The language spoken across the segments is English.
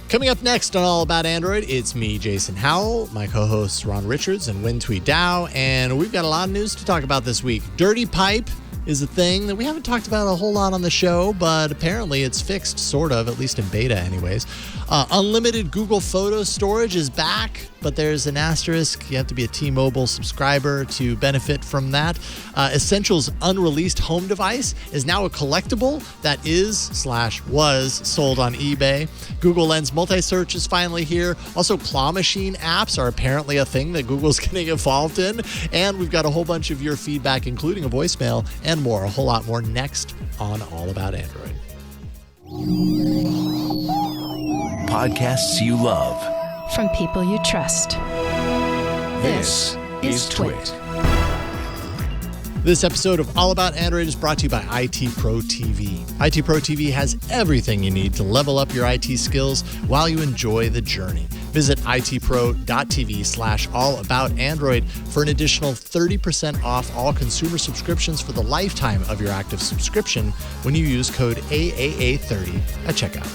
Coming up next on All About Android, it's me, Jason Howell, my co-hosts Ron Richards and WinTweet Dow, and we've got a lot of news to talk about this week. Dirty Pipe is a thing that we haven't talked about a whole lot on the show, but apparently it's fixed, sort of, at least in beta anyways. Unlimited Google Photo storage is back, but there's an asterisk. You have to be a T-Mobile subscriber to benefit from that. Essentials unreleased home device is now a collectible that is/was sold on eBay. Google Lens Multisearch is finally here. Also, claw machine apps are apparently a thing that Google's getting involved in. And we've got a whole bunch of your feedback, including a voicemail and more, a whole lot more next on All About Android. Podcasts you love. From people you trust. This is Twit. This episode of All About Android is brought to you by ITProTV. ITProTV has everything you need to level up your IT skills while you enjoy the journey. Visit itpro.tv/allaboutandroid for an additional 30% off all consumer subscriptions for the lifetime of your active subscription when you use code AAA30 at checkout.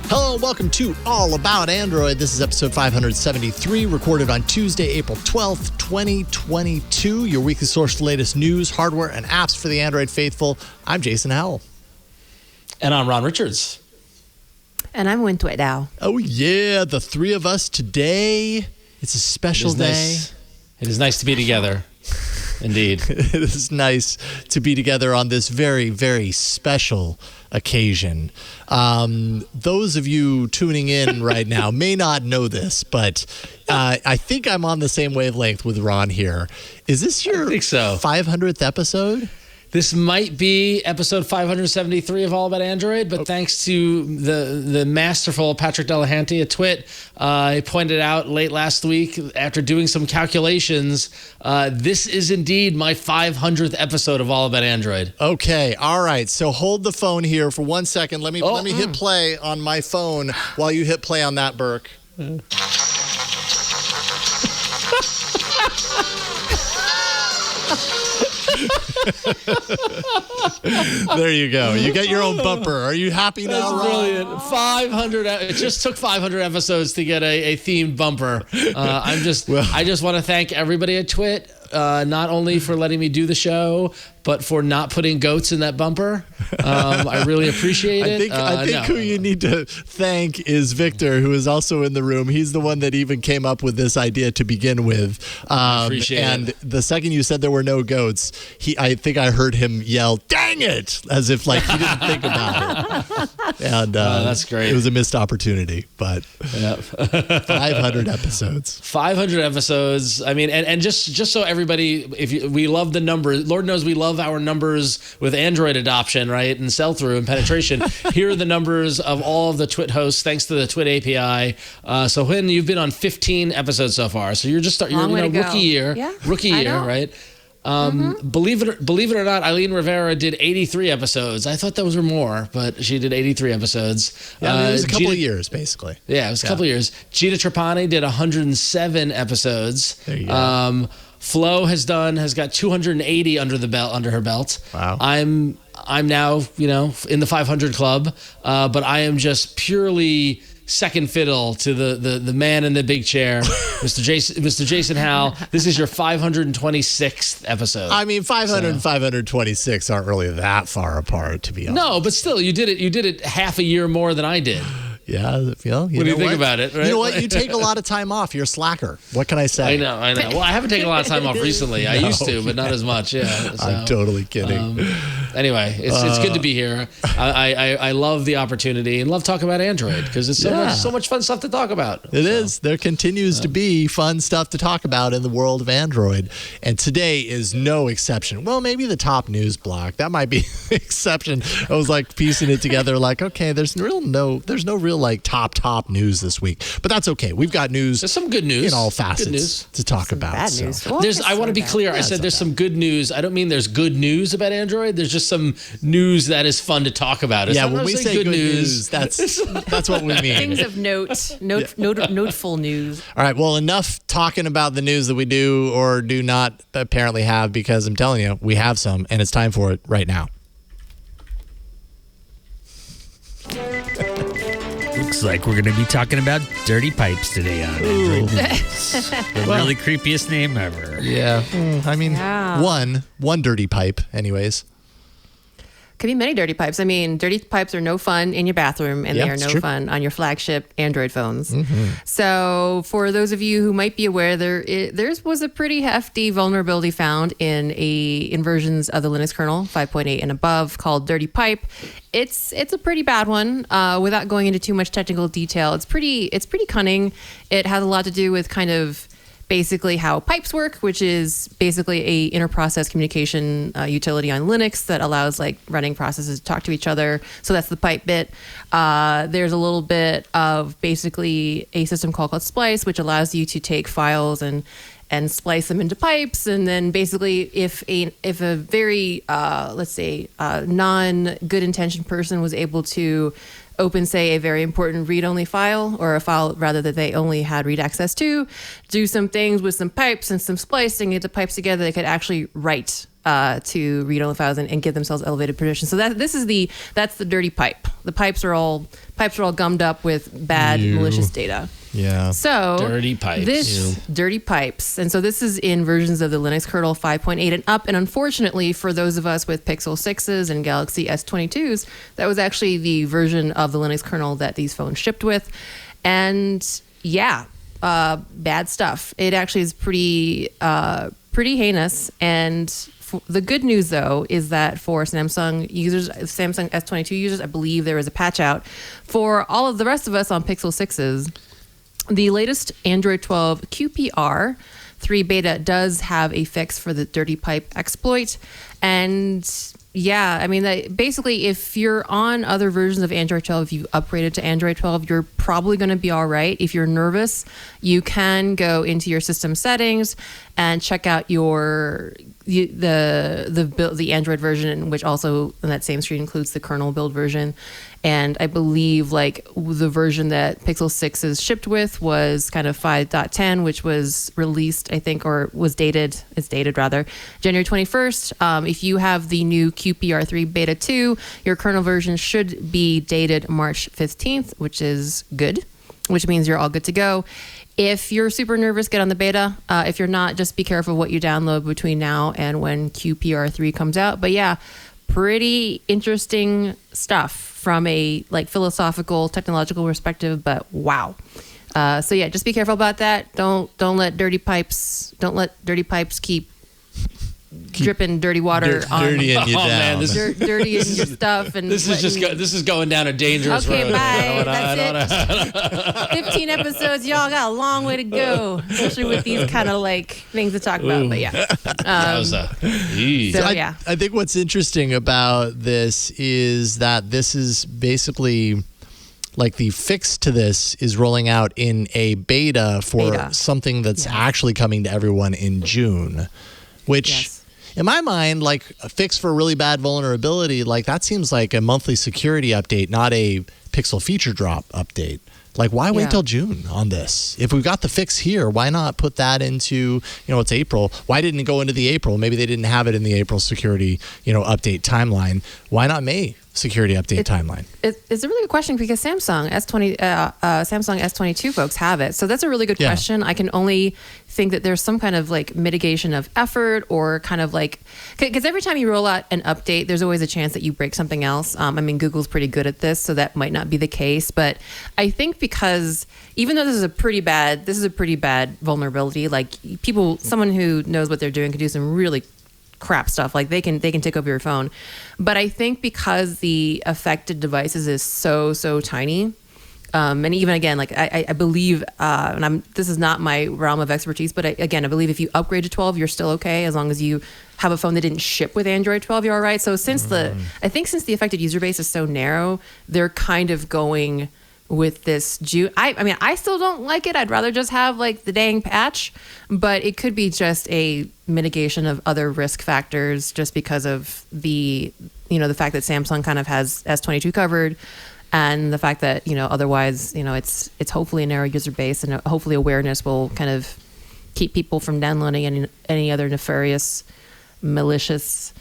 Hello and welcome to All About Android. This is episode 573, recorded on Tuesday, April 12th, 2022. Your weekly source for the latest news, hardware, and apps for the Android faithful. I'm Jason Howell. And I'm Ron Richards. And I'm WinTweet Dow. Oh, yeah, the three of us today. It's a special day. Nice. It is nice to be together. Indeed. It is nice to be together on this very, very special occasion. Those of you tuning in right now may not know this, but I think I'm on the same wavelength with Ron here. Is this your 500th episode? This might be episode 573 of All About Android, but thanks to the masterful Patrick Delahanty at Twit, he pointed out late last week after doing some calculations, this is indeed my 500th episode of All About Android. Okay, all right. So hold the phone here for 1 second. Let me hit play on my phone while you hit play on that, Burke. There you go. You get your own bumper. Are you happy now, That's Ron? brilliant. 500. It just took 500 episodes to get a themed bumper. I just want to thank everybody at Twit, not only for letting me do the show, but for not putting goats in that bumper. I really appreciate it. I think who you need to thank is Victor, who is also in the room. He's the one that even came up with this idea to begin with. Appreciate and it. The second you said there were no goats, I think I heard him yell, "Dang it!" as if like he didn't think about it. And that's great. It was a missed opportunity, but 500 episodes. 500 episodes. I mean, and just so everybody, we love the number. Lord knows we love our numbers with Android adoption, right, and sell-through and penetration. Here are the numbers of all of the Twit hosts, thanks to the Twit API. So, Huynh, you've been on 15 episodes so far. So you're rookie year, right? Believe it or not, Eileen Rivera did 83 episodes. I thought those were more, but she did 83 episodes. Yeah, it was a couple of years, basically. Yeah, it was a couple of years. Gita Trapani did 107 episodes. There you go. Flo has got 280 under her belt. Wow. I'm now, in the 500 club, but I am just purely second fiddle to the man in the big chair, Mr. Jason Howell. This is your 526th episode. I mean, 500 and 526 aren't really that far apart, to be honest. No, but still, you did it half a year more than I did. Yeah, what do you think about it? Right? You know what? You take a lot of time off. You're a slacker. What can I say? I know. Well, I haven't taken a lot of time off recently. I used to, but not as much. Yeah, so, I'm totally kidding. Anyway, it's good to be here. I love the opportunity and love talking about Android because it's so much fun stuff to talk about. It is. There continues to be fun stuff to talk about in the world of Android, and today is no exception. Well, maybe the top news block that might be the exception. I was like piecing it together, like, okay, there's no real like top news this week, but that's okay. We've got news. There's some good news in all facets to talk about. Bad news. So. I want to be clear. I said there's some good news. I don't mean there's good news about Android. There's just some news that is fun to talk about. Yeah, when we say good news, that's what we mean. Things of noteful news. All right, well, enough talking about the news that we do or do not apparently have, because I'm telling you, we have some, and it's time for it right now. Looks like we're going to be talking about dirty pipes today on Android News. The really creepiest name ever. Yeah. I mean, one dirty pipe, anyways. Could be many dirty pipes. I mean, dirty pipes are no fun in your bathroom, and they are no fun on your flagship Android phones. So for those of you who might be aware, there was a pretty hefty vulnerability found in versions of the Linux kernel 5.8 and above called dirty pipe. It's a pretty bad one. Without going into too much technical detail, it's pretty cunning. It has a lot to do with kind of basically how pipes work, which is basically a inter-process communication utility on Linux that allows like running processes to talk to each other. So that's the pipe bit. There's a little bit of basically a system called Splice, which allows you to take files and splice them into pipes. And then basically if a very, let's say, non-good intentioned person was able to open, say, a very important read-only file, or a file rather that they only had read access to, do some things with some pipes and some splicing, get the pipes together, they could actually write to read-only files and give themselves elevated permissions. So that's the dirty pipe. The pipes are all gummed up with bad malicious data. Yeah. So dirty pipes. Dirty pipes. And so this is in versions of the Linux kernel 5.8 and up. And unfortunately, for those of us with Pixel 6s and Galaxy S22s, that was actually the version of the Linux kernel that these phones shipped with. And bad stuff. It actually is pretty heinous. And the good news, though, is that for Samsung S22 users, I believe there is a patch out. For all of the rest of us on Pixel 6s, the latest Android 12 QPR3 Beta does have a fix for the dirty pipe exploit. And I mean, basically, if you're on other versions of Android 12, if you upgraded to Android 12, you're probably going to be all right. If you're nervous, you can go into your system settings and check out the Android version, which also in that same screen includes the kernel build version. And I believe like the version that Pixel 6 is shipped with was kind of 5.10, which was released, I think, or was dated. It's dated rather, January 21st. If you have the new QPR3 Beta 2, your kernel version should be dated March 15th, which is good, which means you're all good to go. If you're super nervous, get on the beta. If you're not, just be careful what you download between now and when QPR3 comes out. But yeah, pretty interesting stuff from a like philosophical, technological perspective. But wow. So yeah, just be careful about that. Don't let dirty pipes keep dripping dirty water on dirtying you down. Man, dirty in your stuff. And this is going down a dangerous road. Okay, bye. That's it. 15 episodes. Y'all got a long way to go, especially with these kind of like things to talk about. But yeah. I think what's interesting about this is that this is basically like the fix to this is rolling out in a beta for something that's actually coming to everyone in June, which in my mind, like a fix for a really bad vulnerability, like that seems like a monthly security update, not a Pixel feature drop update. Like, why wait till June on this? If we've got the fix here, why not put that into, it's April. Why didn't it go into the April? Maybe they didn't have it in the April security, update timeline. Why not May security update timeline? It's a really good question because Samsung S22 folks have it. So that's a really good question. I can only think that there's some kind of like mitigation of effort or kind of like, because every time you roll out an update, there's always a chance that you break something else. I mean, Google's pretty good at this, so that might not be the case. But I think because even though this is a pretty bad vulnerability, like someone who knows what they're doing could do some really crap stuff. Like they can take over your phone. But I think because the affected devices is so tiny, and even again, like I believe, and this is not my realm of expertise, but I believe if you upgrade to 12, you're still okay as long as you have a phone that didn't ship with Android 12. You're all right. So since the affected user base is so narrow, they're kind of going with this June. I mean, I still don't like it. I'd rather just have like the dang patch, but it could be just a mitigation of other risk factors just because of the fact that Samsung kind of has S22 covered. And the fact that, otherwise, it's hopefully a narrow user base and hopefully awareness will kind of keep people from downloading any other nefarious, malicious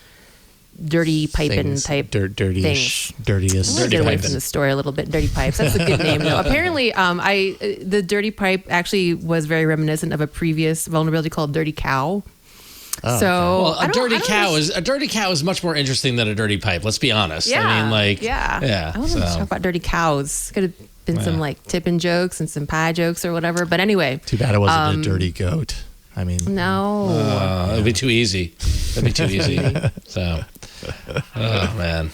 dirty piping Things, type dirty-ish, things. dirtiest. Dirty Dirty pipes piping. in the story a little bit. Dirty pipes. That's a good name though. Apparently, the dirty pipe actually was very reminiscent of a previous vulnerability called Dirty Cow. Oh, So Well, I a don't- dirty I don't cow know. is a dirty cow is much more interesting than a dirty pipe. Let's be honest. Yeah. I mean, like, yeah. I want to talk about dirty cows. Could have been some like tipping jokes and some pie jokes or whatever. But anyway, Too bad it wasn't a dirty goat. I mean, no. it'd be too easy. That'd be too easy. So, oh man.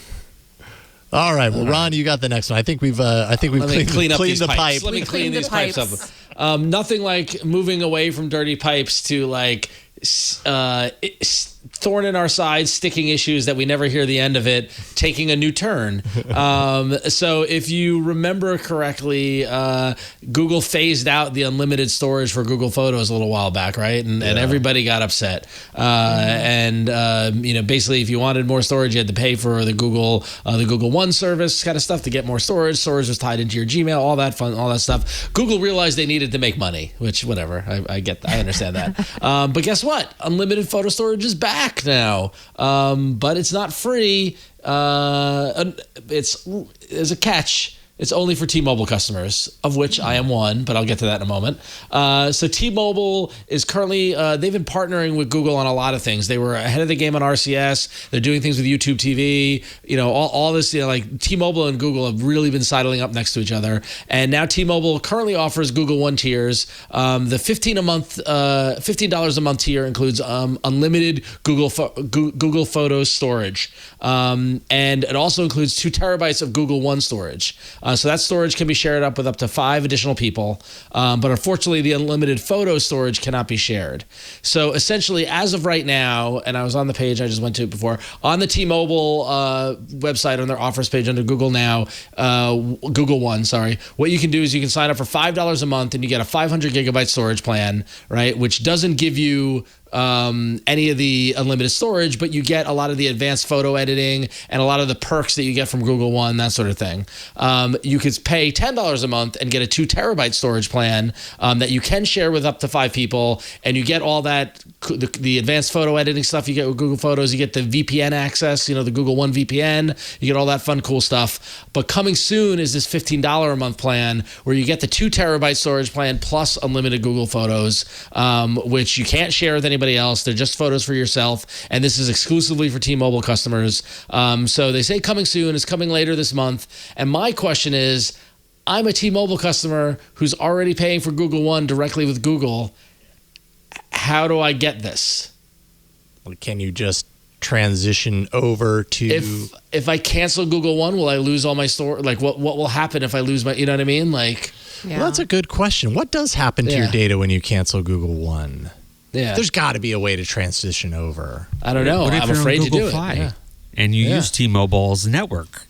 all right. Well, Ron, you got the next one. I think we've Let me clean up cleaned these the pipes. pipe. Let me clean Clean the these pipes pipes. up. Nothing like moving away from dirty pipes to like thorn in our side, sticking issues that we never hear the end of it, taking a new turn. So if you remember correctly, Google phased out the unlimited storage for Google Photos a little while back, right? And everybody got upset. Basically, if you wanted more storage, you had to pay for the Google One service kind of stuff to get more storage. Storage was tied into your Gmail, all that stuff. Google realized they needed to make money, which whatever, I understand that. But guess what? Unlimited photo storage is back now, but it's not free. There's a catch. It's only for T-Mobile customers, of which I am one, but I'll get to that in a moment. So T-Mobile is currently, they've been partnering with Google on a lot of things. They were ahead of the game on RCS. They're doing things with YouTube TV. All this, like T-Mobile and Google have really been sidling up next to each other. And now T-Mobile currently offers Google One tiers. The $15 a month tier includes unlimited Google Photos storage. And it also includes 2 terabytes of Google One storage. So that storage can be shared up with up to 5 additional people. But unfortunately, the unlimited photo storage cannot be shared. So essentially, as of right now, and I was on the page, I just went to it before, on the T-Mobile website, on their offers page under Google Now, Google One, what you can do is you can sign up for $5 a month and you get a 500 gigabyte storage plan, right? Which doesn't give you any of the unlimited storage, but you get a lot of the advanced photo editing and a lot of the perks that you get from Google One, that sort of thing. You could pay $10 a month and get a 2 terabyte storage plan that you can share with up to 5 people, and you get all that, the advanced photo editing stuff you get with Google Photos, you get the VPN access, the Google One VPN, you get all that fun, cool stuff. But coming soon is this $15 a month plan where you get the 2 terabyte storage plan plus unlimited Google Photos, which you can't share with anybody else. They're just photos for yourself, and this is exclusively for T-Mobile customers. So they say coming soon. It's coming later this month. And my question is, I'm a T-Mobile customer who's already paying for Google One directly with Google. How do I get this? Can you just transition over to? If I cancel Google One, will I lose all my store? Like, what will happen if I lose my? You know what I mean? Like, Well, that's a good question. What does happen to your data when you cancel Google One? Yeah, There's got to be a way to transition over. I don't know. What if I'm you're on afraid to Google do Fi it. Yeah. and you use T-Mobile's network?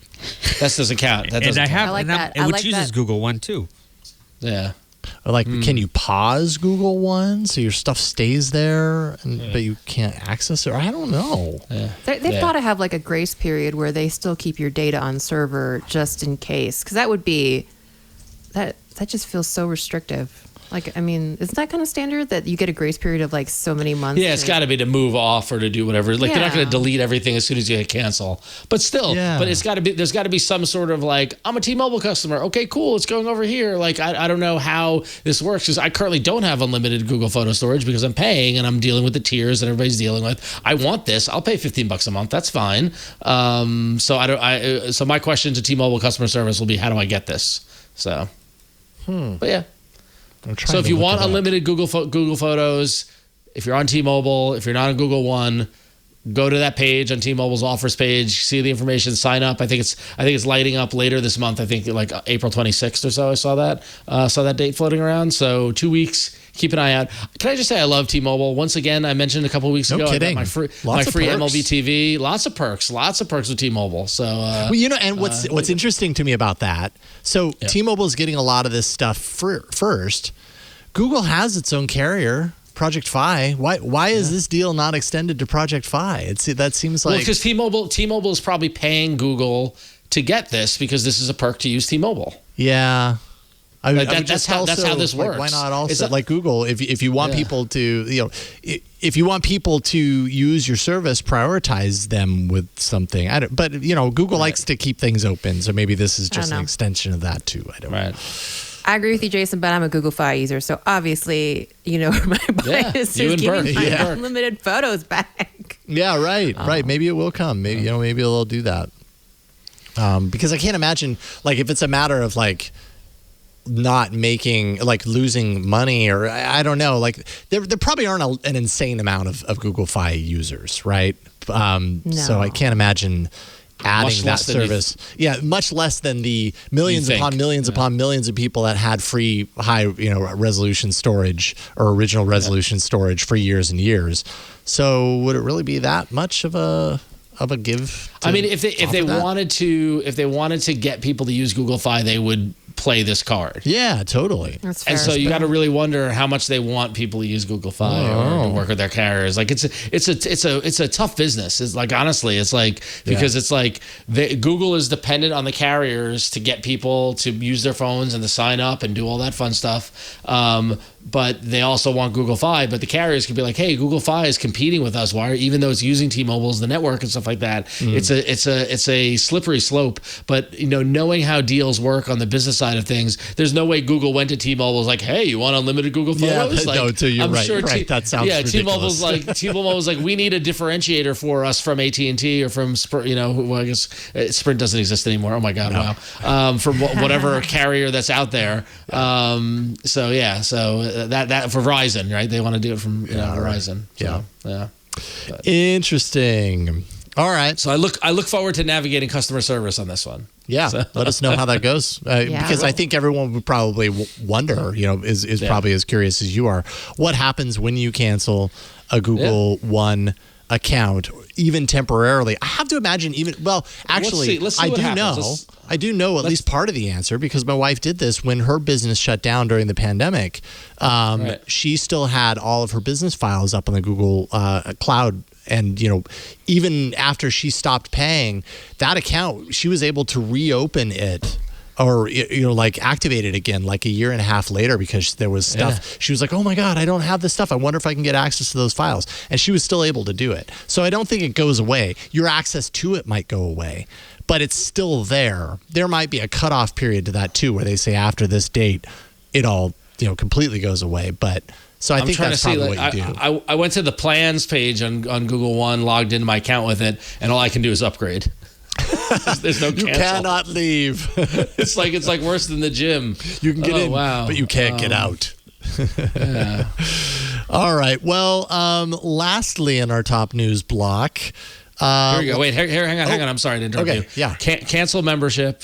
That doesn't count. That doesn't. I like that. And I which like uses that. Google One too. Yeah. Or like, can you pause Google One so your stuff stays there, but you can't access it? Or I don't know. Yeah. They've got to have like a grace period where they still keep your data on server just in case, because that would be that just feels so restrictive. Like, I mean, isn't that kind of standard that you get a grace period of like so many months? Yeah, it's got to be to move off or to do whatever. Like, they're not going to Yeah. delete everything as soon as you hit cancel. But still, it's got to be. There's got to be some sort of like, I'm a T-Mobile customer. Okay, cool. It's going over here. Like, I don't know how this works because I currently don't have unlimited Google Photo storage because I'm paying and I'm dealing with the tiers that everybody's dealing with. I want this. I'll pay $15 a month. That's fine. So my question to T-Mobile customer service will be, how do I get this? So, but yeah. So if you want unlimited Google Photos, if you're on T-Mobile, if you're not on Google One, go to that page on T-Mobile's offers page, see the information, sign up. I think it's lighting up later this month. I think like April 26th or so. I saw that date floating around. So 2 weeks. Keep an eye out. Can I just say I love T-Mobile? Once again, I mentioned a couple of weeks ago. kidding. I got my Lots of free perks. MLB TV. Lots of perks with T-Mobile. So Well, and what's interesting to me about that, so T-Mobile is getting a lot of this stuff first. Google has its own carrier, Project Fi. Why is this deal not extended to Project Fi? That seems like because T-Mobile is probably paying Google to get this because this is a perk to use T-Mobile. Yeah. I mean, that's how this works. Why not also like Google? If you want people to, if you want people to use your service, prioritize them with something. But Google likes to keep things open, so maybe this is just an extension of that too. I don't know. I agree with you, Jason, but I'm a Google Fi user, so obviously, my bias is giving my unlimited photos back. Yeah, right. Maybe it will come. Maybe maybe they'll do that. Because I can't imagine, like, if it's a matter of like not making, like, losing money, or I don't know, like there probably aren't an insane amount of Google Fi users, right? No. So I can't imagine adding that service. Much less than the millions upon millions upon millions of people that had free high resolution storage or original resolution storage for years and years. So would it really be that much of a give? I mean, if they wanted to get people to use Google Fi, they would play this card. Yeah, totally. That's fair. And so you got to really wonder how much they want people to use Google Fi or to work with their carriers. Like it's a tough business. It's like, honestly, it's like, because it's like Google is dependent on the carriers to get people to use their phones and to sign up and do all that fun stuff. But they also want Google Fi, but the carriers could be like, hey, Google Fi is competing with us. Why? Even though it's using T-Mobile as the network and stuff like that, it's a slippery slope. But knowing how deals work on the business side of things, there's no way Google went to T-Mobile was like, hey, you want unlimited Google Photos? You're right. That sounds ridiculous. T-Mobile was like, we need a differentiator for us from AT&T or from Sprint. I guess Sprint doesn't exist anymore. Oh my God, wow. From whatever carrier that's out there. So that for Verizon, right? They want to do it from Verizon. So, But. Interesting. All right. So I look forward to navigating customer service on this one. Yeah, let us know how that goes, because I think everyone would probably wonder, is probably as curious as you are. What happens when you cancel a Google One account, even temporarily? I have to imagine actually, let's see I what do happens. know. I do know at least part of the answer, because my wife did this when her business shut down during the pandemic. She still had all of her business files up on the Google cloud. And, even after she stopped paying that account, she was able to reopen it or, activate it again like a year and a half later, because there was stuff. She was like, oh my God, I don't have this stuff. I wonder if I can get access to those files. And she was still able to do it. So I don't think it goes away. Your access to it might go away, but it's still there. There might be a cutoff period to that too, where they say after this date, it all, completely goes away. But so I think that's probably what you do. I went to the plans page on Google One, logged into my account with it, and all I can do is upgrade. There's no cancel. You cannot leave. It's like worse than the gym. You can get in, but you can't get out. All right. Well, lastly in our top news block. Here we go. Wait, hang on. I'm sorry to interrupt you. Yeah. Cancel membership.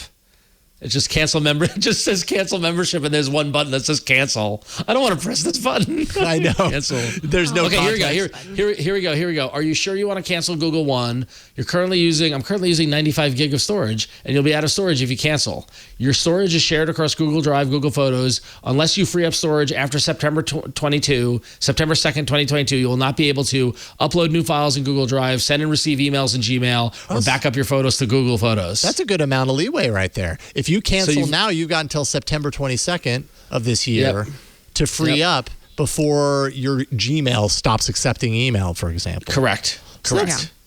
It just It just says cancel membership, and there's one button that says cancel. I don't want to press this button. I know. Cancel. There's no. Okay, context. here we go. Are you sure you want to cancel Google One? I'm currently using 95 gig of storage, and you'll be out of storage if you cancel. Your storage is shared across Google Drive, Google Photos. Unless you free up storage after September 2nd, 2022, you will not be able to upload new files in Google Drive, send and receive emails in Gmail, or back up your photos to Google Photos. That's a good amount of leeway right there. If you cancel now, you've got until September 22nd of this year to free up before your Gmail stops accepting email, for example. Correct.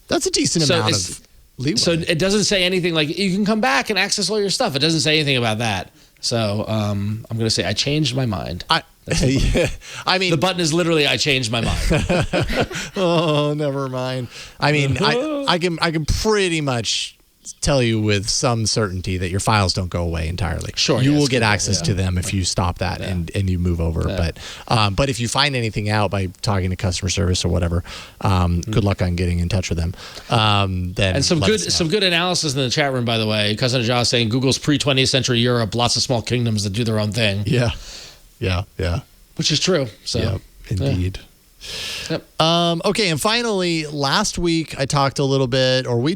That's a decent amount of leeway. So it doesn't say anything like you can come back and access all your stuff. It doesn't say anything about that. So I'm going to say I changed my mind. I mean, the button is literally I changed my mind. Oh, never mind. I mean, I can pretty much tell you with some certainty that your files don't go away entirely. Sure, you will get access to them if you stop that and you move over. But if you find anything out by talking to customer service or whatever, good luck on getting in touch with them. Then and some good analysis in the chat room, by the way. Cousin Josh saying Google's pre-20th century Europe, lots of small kingdoms that do their own thing. Yeah. Which is true. So indeed. Yep. Okay, and finally, last week we talked a little bit about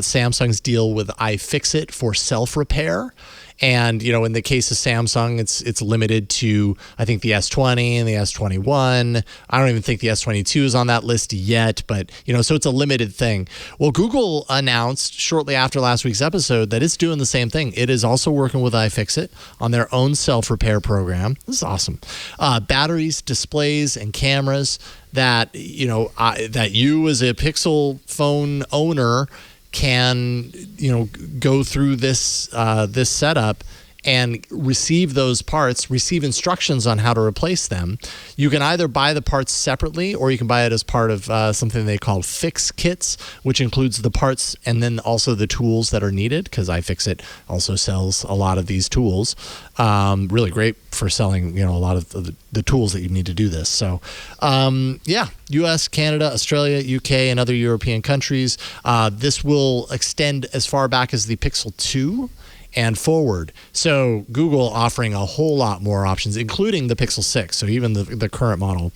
Samsung's deal with iFixit for self-repair. And, in the case of Samsung, it's limited to, I think, the S20 and the S21. I don't even think the S22 is on that list yet, but, so it's a limited thing. Well, Google announced shortly after last week's episode that it's doing the same thing. It is also working with iFixit on their own self-repair program. This is awesome. Batteries, displays, and cameras that, that you as a Pixel phone owner can, go through this setup and receive those parts, receive instructions on how to replace them. You can either buy the parts separately, or you can buy it as part of something they call fix kits, which includes the parts and then also the tools that are needed, because iFixit also sells a lot of these tools. Really great for selling, a lot of the tools that you need to do this. So, US, Canada, Australia, UK, and other European countries. This will extend as far back as the Pixel 2 and forward. So Google offering a whole lot more options, including the Pixel 6. So even the current model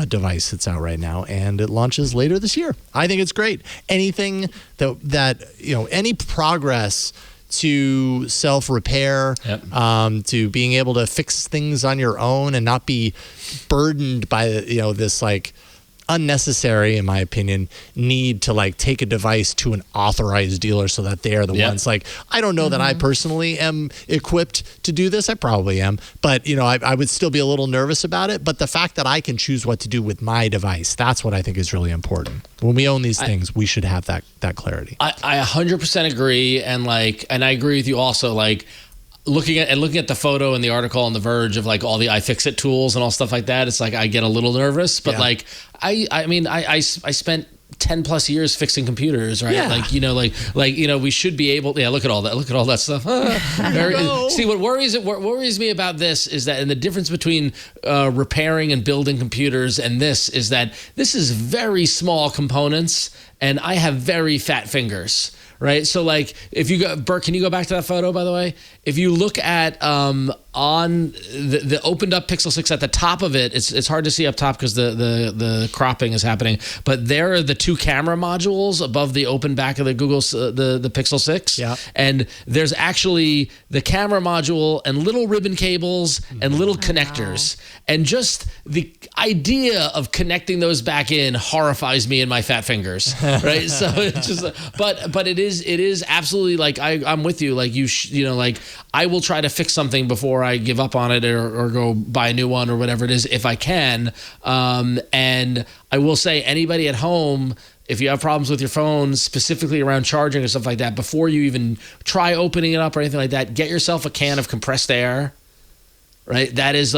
device that's out right now, and it launches later this year. I think it's great. Anything that any progress to self-repair, to being able to fix things on your own and not be burdened by this unnecessary, in my opinion, need to take a device to an authorized dealer so that they are the ones. I don't know that I personally am equipped to do this. I probably am, but I would still be a little nervous about it. But the fact that I can choose what to do with my device, that's what I think is really important. When we own these things, we should have that clarity. I 100% agree, and I agree with you also. Looking at the photo and the article on The Verge of all the iFixit tools and all stuff like that, it's I get a little nervous. But I spent 10 plus years fixing computers, right? Yeah. We should be able. Yeah, look at all that. Look at all that stuff. See, what worries me about this is that, and the difference between repairing and building computers and this is that this is very small components, and I have very fat fingers. Right. So if you go, Bert, can you go back to that photo, by the way? If you look at on the opened up Pixel 6 at the top of it, it's hard to see up top because the cropping is happening. But there are the two camera modules above the open back of the the Pixel 6. Yeah. And there's actually the camera module and little ribbon cables and little connectors. And just the idea of connecting those back in horrifies me in my fat fingers. Right. So it's just, but it is absolutely I'm with you. I will try to fix something before I give up on it or go buy a new one or whatever it is if I can. And I will say, anybody at home, if you have problems with your phone, specifically around charging or stuff like that, before you even try opening it up or anything like that, get yourself a can of compressed air. Right, that is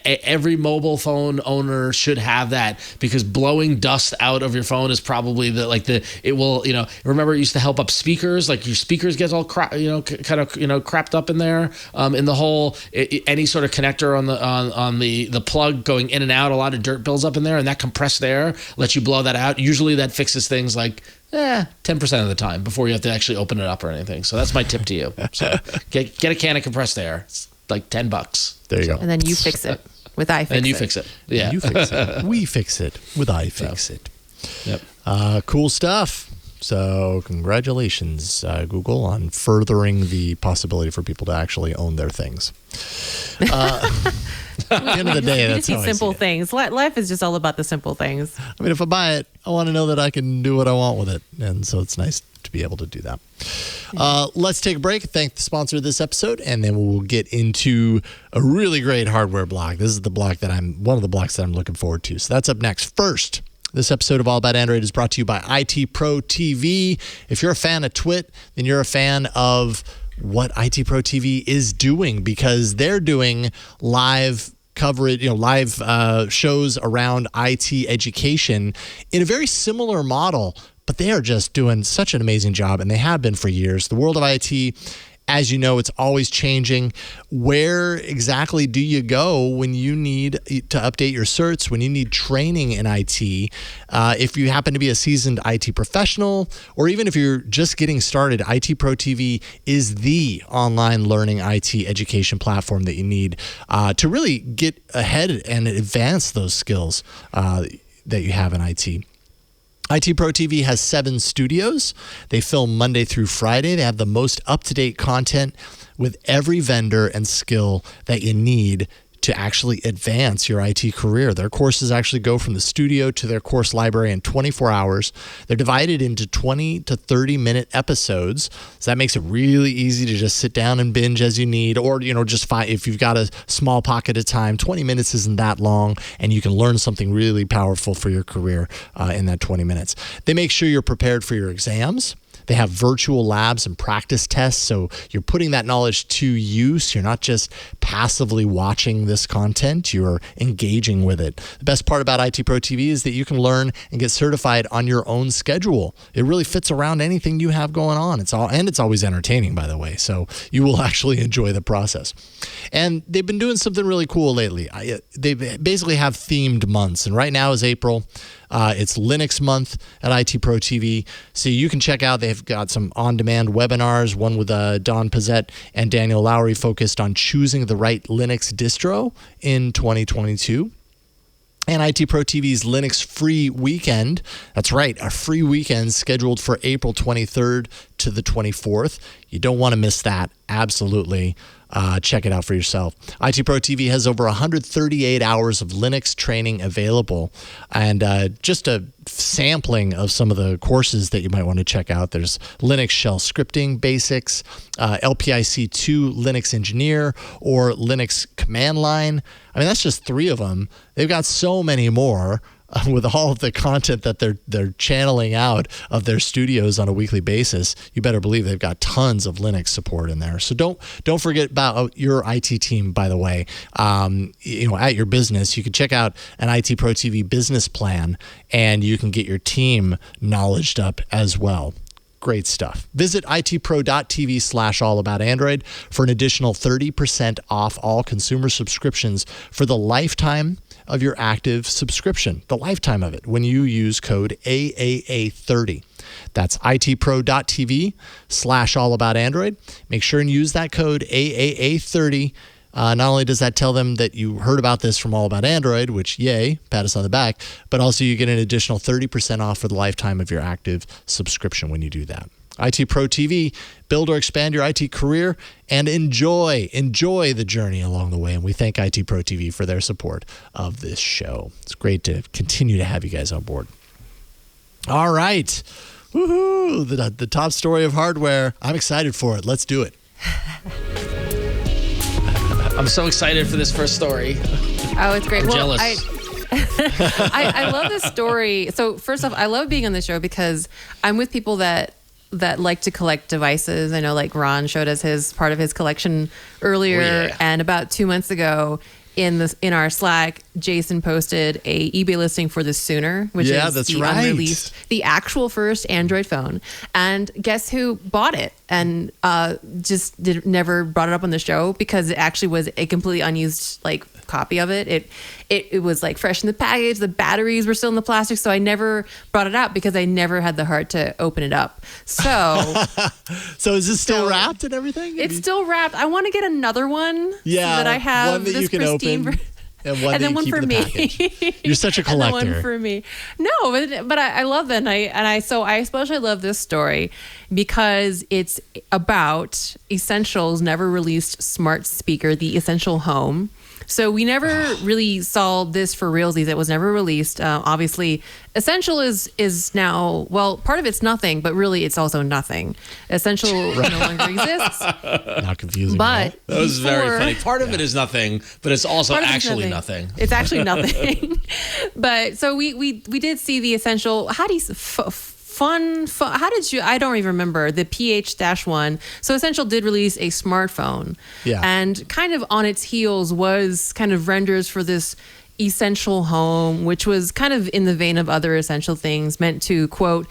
every mobile phone owner should have that, because blowing dust out of your phone is probably it will remember it used to help up speakers, your speakers get all crapped up in there, in the hole, any sort of connector on the plug going in and out, a lot of dirt builds up in there, and that compressed air lets you blow that out. Usually that fixes things 10% of the time before you have to actually open it up or anything. So that's my tip to you. So get a can of compressed air. It's $10. There you go. And then you fix it with iFixit. And you fix it. Yeah. You fix it. We fix it with iFixit. Yep. Cool stuff. So congratulations, Google, on furthering the possibility for people to actually own their things. At the end of the day, that's how I see simple it. things. Life is just all about the simple things. I mean, if I buy it, I want to know that I can do what I want with it. And so it's nice to be able to do that. Let's take a break. Thank the sponsor of this episode, and then we'll get into a really great hardware block. This is the block one of the blocks that I'm looking forward to. So that's up next. First, this episode of All About Android is brought to you by ITProTV. If you're a fan of Twit, then you're a fan of what ITProTV is doing, because they're doing live coverage, live shows around IT education in a very similar model, but they are just doing such an amazing job, and they have been for years. The world of IT, as you know, it's always changing. Where exactly do you go when you need to update your certs, when you need training in IT? If you happen to be a seasoned IT professional, or even if you're just getting started, ITProTV is the online learning IT education platform that you need to really get ahead and advance those skills that you have in IT. ITProTV has 7 studios. They film Monday through Friday. They have the most up-to-date content with every vendor and skill that you need to actually advance your IT career. Their courses actually go from the studio to their course library in 24 hours. They're divided into 20 to 30-minute episodes. So that makes it really easy to just sit down and binge as you need, or, just if you've got a small pocket of time, 20 minutes isn't that long, and you can learn something really powerful for your career in that 20 minutes. They make sure you're prepared for your exams. They have virtual labs and practice tests, so you're putting that knowledge to use. You're not just passively watching this content, you're engaging with it. The best part about ITProTV is that you can learn and get certified on your own schedule. It really fits around anything you have going on. It's always entertaining, by the way, so you will actually enjoy the process. And they've been doing something really cool lately. They basically have themed months, and right now is April. It's Linux month at ITProTV, so you can check out. They've got some on-demand webinars, one with Don Pizzette and Daniel Lowry focused on choosing the right Linux distro in 2022. And ITProTV's Linux free weekend. That's right, a free weekend scheduled for April 23rd to the 24th. You don't want to miss that. Absolutely. Check it out for yourself. ITProTV has over 138 hours of Linux training available, and just a sampling of some of the courses that you might want to check out. There's Linux shell scripting basics, LPIC2 Linux engineer, or Linux command line. I mean, that's just 3 of them. They've got so many more. With all of the content that they're channeling out of their studios on a weekly basis, you better believe they've got tons of Linux support in there. So don't forget about your IT team, by the way. At your business, you can check out an ITProTV business plan, and you can get your team knowledged up as well. Great stuff. Visit itpro.tv/allaboutandroid for an additional 30% off all consumer subscriptions for the lifetime of your active subscription, the lifetime of it, when you use code AAA30. That's itpro.tv/allaboutandroid. Make sure and use that code AAA30. Not only does that tell them that you heard about this from All About Android, which, yay, pat us on the back, but also you get an additional 30% off for the lifetime of your active subscription when you do that. ITProTV, build or expand your IT career, and enjoy the journey along the way. And we thank ITProTV for their support of this show. It's great to continue to have you guys on board. All right. Woohoo! The top story of hardware. I'm excited for it. Let's do it. I'm so excited for this first story. Oh, it's great. I'm jealous. I love this story. So first off, I love being on the show because I'm with people that like to collect devices. I know, like, Ron showed us his part of his collection earlier, and about 2 months ago in our Slack, Jason posted a eBay listing for the Sooner, which is the unreleased, the actual first Android phone. And guess who bought it and never brought it up on the show because it actually was a completely unused copy of it. It was fresh in the package. The batteries were still in the plastic, so I never brought it out because I never had the heart to open it up. So, so is this still wrapped and everything? It's still wrapped. I want to get another one. Yeah, so that I have one that this you can open. And one for me. You're such a collector. And then one for me. No, but I love that. So I especially love this story because it's about Essential's never released smart speaker, the Essential Home. So we never really saw this for realsies. It was never released. Obviously, Essential is now, well, part of it's nothing, but really it's also nothing. Essential no longer exists. Not confusing. But that was very funny. Part of it is nothing, but it's also actually nothing. It's actually nothing. But so we did see the Essential. How do you fun? How did you? I don't even remember the PH-1. So Essential did release a smartphone, and kind of on its heels was kind of renders for this Essential Home, which was kind of in the vein of other Essential things, meant to, quote,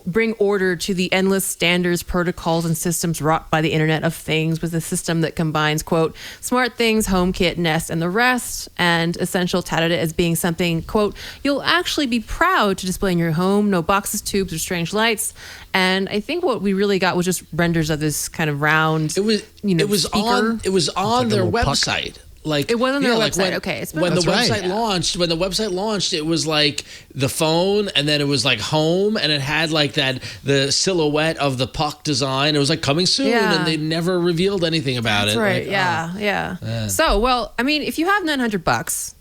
bring order to the endless standards, protocols, and systems wrought by the Internet of Things with a system that combines, quote, smart things, HomeKit, Nest, and the rest. And Essential touted it as being something, quote, you'll actually be proud to display in your home. No boxes, tubes, or strange lights. And I think what we really got was just renders of this kind of round. It was speaker. on their website. like It wasn't their like website. Okay, it's been when the That's right. website launched. When the website launched, it was like the phone, and then it was like home, and it had like the silhouette of the puck design. It was like coming soon, Yeah. and they never revealed anything about That's it. right. Like, Yeah. So, well, I mean, if you have $900,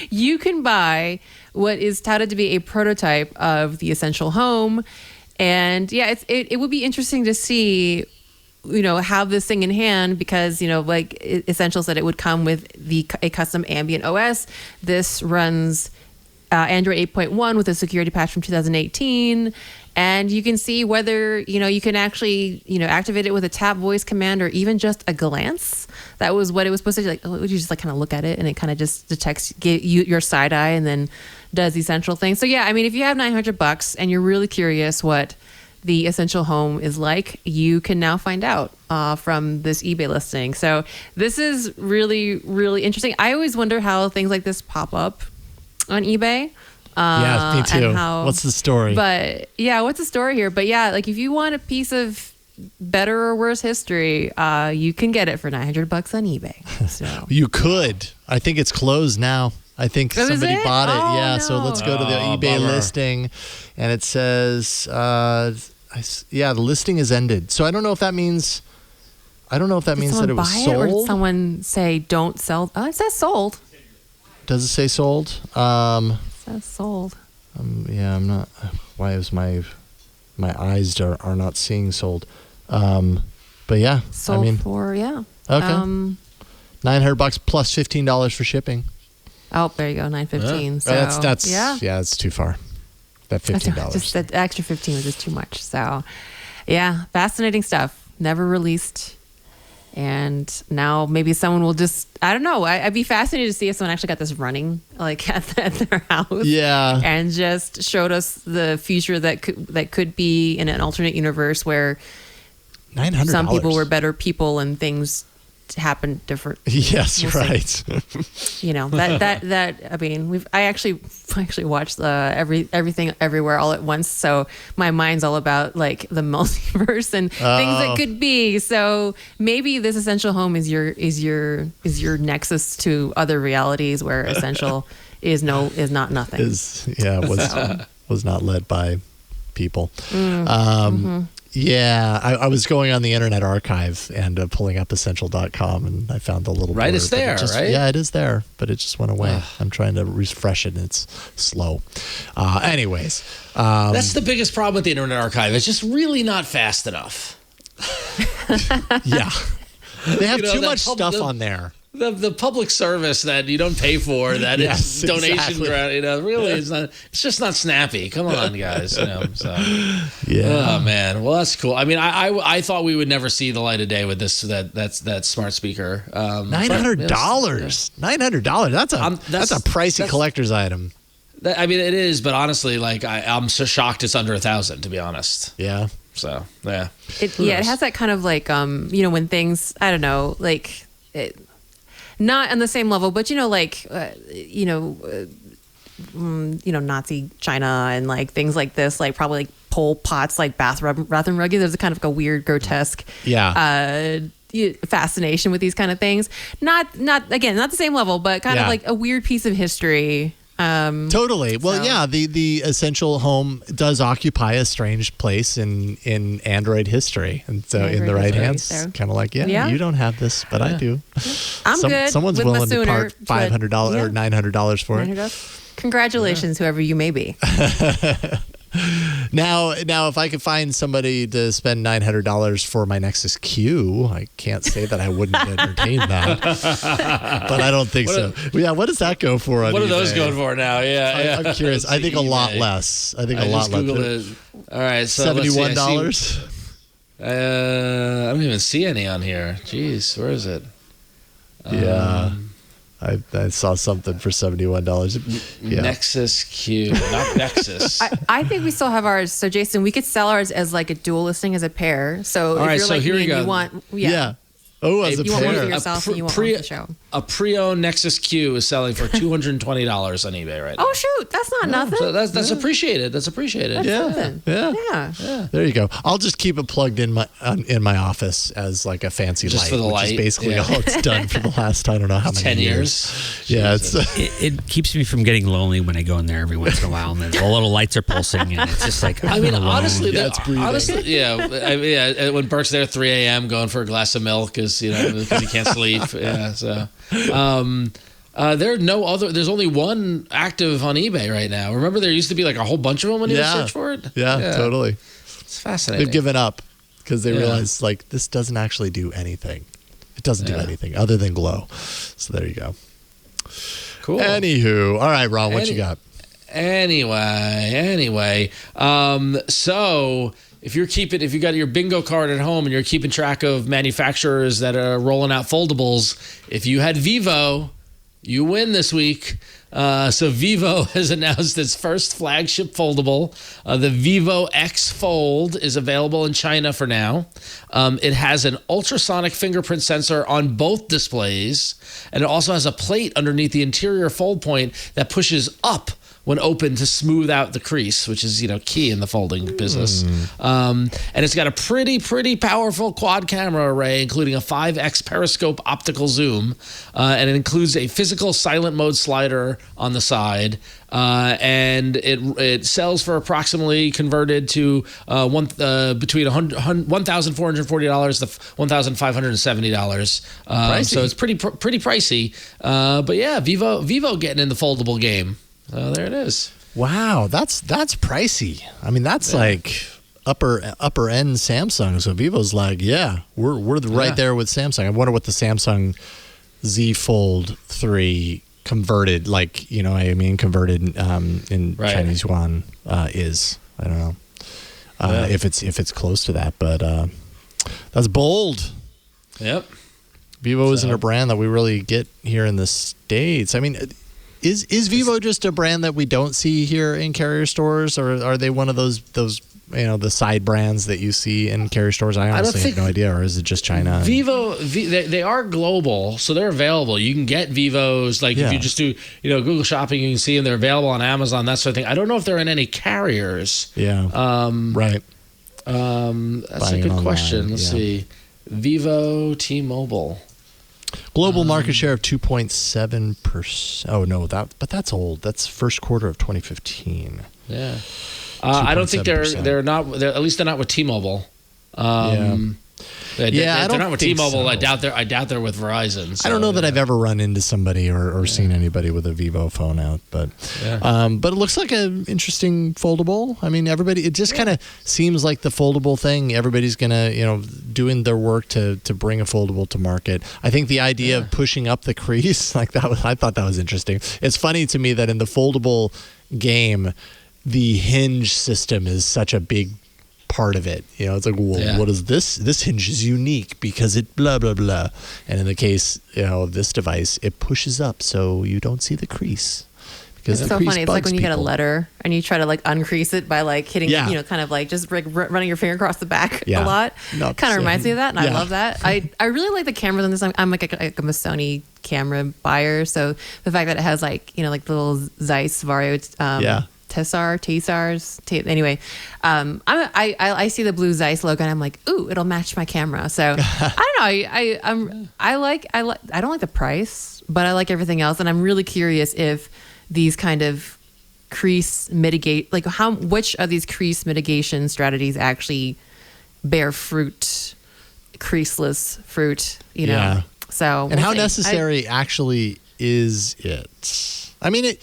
you can buy what is touted to be a prototype of the Essential Home, and yeah, it would be interesting to see, have this thing in hand, because like Essential said, it would come with a custom ambient OS. This runs Android 8.1 with a security patch from 2018, and you can see whether you can actually activate it with a tap voice command or even just a glance. That was what it was supposed to do. Like, would you just like kind of look at it and it kind of just detects your side eye and then does the Essential thing. So yeah, I mean, if you have $900 and you're really curious what the Essential Home is like, you can now find out from this eBay listing. So this is really, really interesting. I always wonder how things like this pop up on eBay. Yeah, me too. And what's the story? But yeah, what's the story here? But yeah, like if you want a piece of better or worse history, you can get it for $900 on eBay. So You could. I think it's closed now. I think Oh, is somebody it? bought it. Oh, Yeah, no. so let's go to the eBay bummer. listing, and it says, the listing is ended. So I don't know if that means. did that it someone was buy sold. it, or did someone say don't sell? Oh, it says sold. Does it say sold? It says sold. Yeah, I'm not. Why is my eyes are not seeing sold? But yeah, Sold I mean, for okay, $900 plus $15 for shipping. Oh, there you go, $915. So That's yeah. That's too far. That $15. Just that extra 15 was just too much. So yeah, fascinating stuff. Never released. And now maybe someone will just, I don't know. I'd be fascinated to see if someone actually got this running like at their house. Yeah. And just showed us the future that could be in an alternate universe where $900. some people were better people and things happened different. Yes, We'll see. right. That I mean, I actually watched everything everywhere all at once, so my mind's all about like the multiverse and things that could be. So maybe this Essential Home is your nexus to other realities where Essential is not nothing. Was not led by people. Yeah, I was going on the Internet Archive and pulling up essential.com, and I found the little Right, blurb, it's but there, right? Yeah, it is there, but it just went away. I'm trying to refresh it, and it's slow. Anyways. That's the biggest problem with the Internet Archive. It's just really not fast enough. Yeah. They have too that much stuff on there. The public service that you don't pay for, that Yes, is donation, exactly. really is not. It's just not snappy. Come on, guys. So. Yeah. Oh man, well that's cool. I mean, I thought we would never see the light of day with this that smart speaker. $900. $900. That's a pricey collector's item. I mean, it is, but honestly, like I'm so shocked it's under $1,000, to be honest. Yeah. So yeah. It has that kind of like when things, I don't know, like not on the same level, but Nazi China and like things like this, like probably like Pol Pot's like bathroom rugby. There's a kind of like a weird, grotesque fascination with these kind of things. Not the same level, but kind of like a weird piece of history. Totally. Well, yeah, the Essential Home does occupy a strange place in Android history, and so in the right hands, kind of like, you don't have this, but I do. I'm good. Someone's with my willing to part Sooner, $500 or $900 for it. Congratulations, whoever you may be. Now, if I could find somebody to spend $900 for my Nexus Q, I can't say that I wouldn't entertain that, but I don't think so. What does that go for on What are eBay? those going for now? Yeah, I'm curious. I think a lot less. I think a lot less. All right, so $71. I don't even see any on here. Jeez, where is it? Yeah. I saw something for $71. Yeah. Nexus Q, not Nexus. I think we still have ours. So Jason, we could sell ours as like a dual listing as a pair. So if you're like me and you want, Oh, as a you want one for pair. yourself and you want one for the show. A pre-owned Nexus Q is selling for $220 on eBay right now. Oh shoot, that's not nothing. So that's appreciated. That's appreciated. Yeah. There you go. I'll just keep it plugged in my office as like a fancy Just light, for the which light. is basically all it's done for the last I don't know how many 10 years. Yeah, it's It keeps me from getting lonely when I go in there every once in a while, and the little lights are pulsing, and it's just like I mean, honestly, Yeah, it's breathing. when Burke's there at 3 a.m. going for a glass of milk because he can't sleep. Yeah, so there's only one active on eBay right now. Remember, there used to be like a whole bunch of them when you search for it. Yeah, totally. It's fascinating. They've given up because they realize like this doesn't actually do anything. It doesn't do anything other than glow. So there you go. Cool. Anywho, all right, Ron, what you got? Anyway, so if you got your bingo card at home and you're keeping track of manufacturers that are rolling out foldables, if you had Vivo, you win this week. So Vivo has announced its first flagship foldable. The Vivo X Fold is available in China for now. It has an ultrasonic fingerprint sensor on both displays, and it also has a plate underneath the interior fold point that pushes up when open to smooth out the crease, which is key in the folding business. And it's got a pretty powerful quad camera array, including a 5x periscope optical zoom, and it includes a physical silent mode slider on the side. And it sells for approximately converted to between $1,440 to $1,570. So it's pretty pricey. But yeah, Vivo getting in the foldable game. So there it is. Wow, that's pricey. I mean, that's like upper end Samsung. So Vivo's like, we're right there with Samsung. I wonder what the Samsung Z Fold 3 converted, converted in Chinese yuan is. I don't know if it's close to that, but that's bold. Yep. Vivo isn't a brand that we really get here in the States. I mean, is Vivo just a brand that we don't see here in carrier stores, or are they one of those the side brands that you see in carrier stores? I honestly have no idea. Or is it just China? Vivo, they are global, so they're available. You can get Vivos, if you just do Google Shopping, you can see them. They're available on Amazon, that sort of thing. I don't know if they're in any carriers. Yeah. Right. That's a good question. Let's see. Vivo, T-Mobile. Global market share of 2.7%. Oh no, that's old. That's first quarter of 2015. Yeah. I don't think they're not. At least they're not with T-Mobile. They're not with T-Mobile. So. I doubt they're with Verizon. So, I don't know that I've ever run into somebody or seen anybody with a Vivo phone out, but it looks like an interesting foldable. I mean, everybody. It just kind of seems like the foldable thing. Everybody's gonna doing their work to bring a foldable to market. I think the idea of pushing up the crease I thought that was interesting. It's funny to me that in the foldable game, the hinge system is such a big part of it. It's like, well, what is this? This hinge is unique because it blah, blah, blah. And in the case, of this device, it pushes up so you don't see the crease. It's so funny. It's like when you get a letter and you try to uncrease it by hitting, kind of just running your finger across the back a lot. Kind of reminds me of that, and I love that. I really like the cameras on this. I'm like a Sony camera buyer, so the fact that it has the little Zeiss Vario Tessars. Anyway, I see the blue Zeiss logo and I'm like, ooh, it'll match my camera. So I don't know. I don't like the price, but I like everything else, and I'm really curious if these kind of crease mitigate, which of these crease mitigation strategies actually bear fruit, creaseless fruit. So and how necessary actually is it? I mean,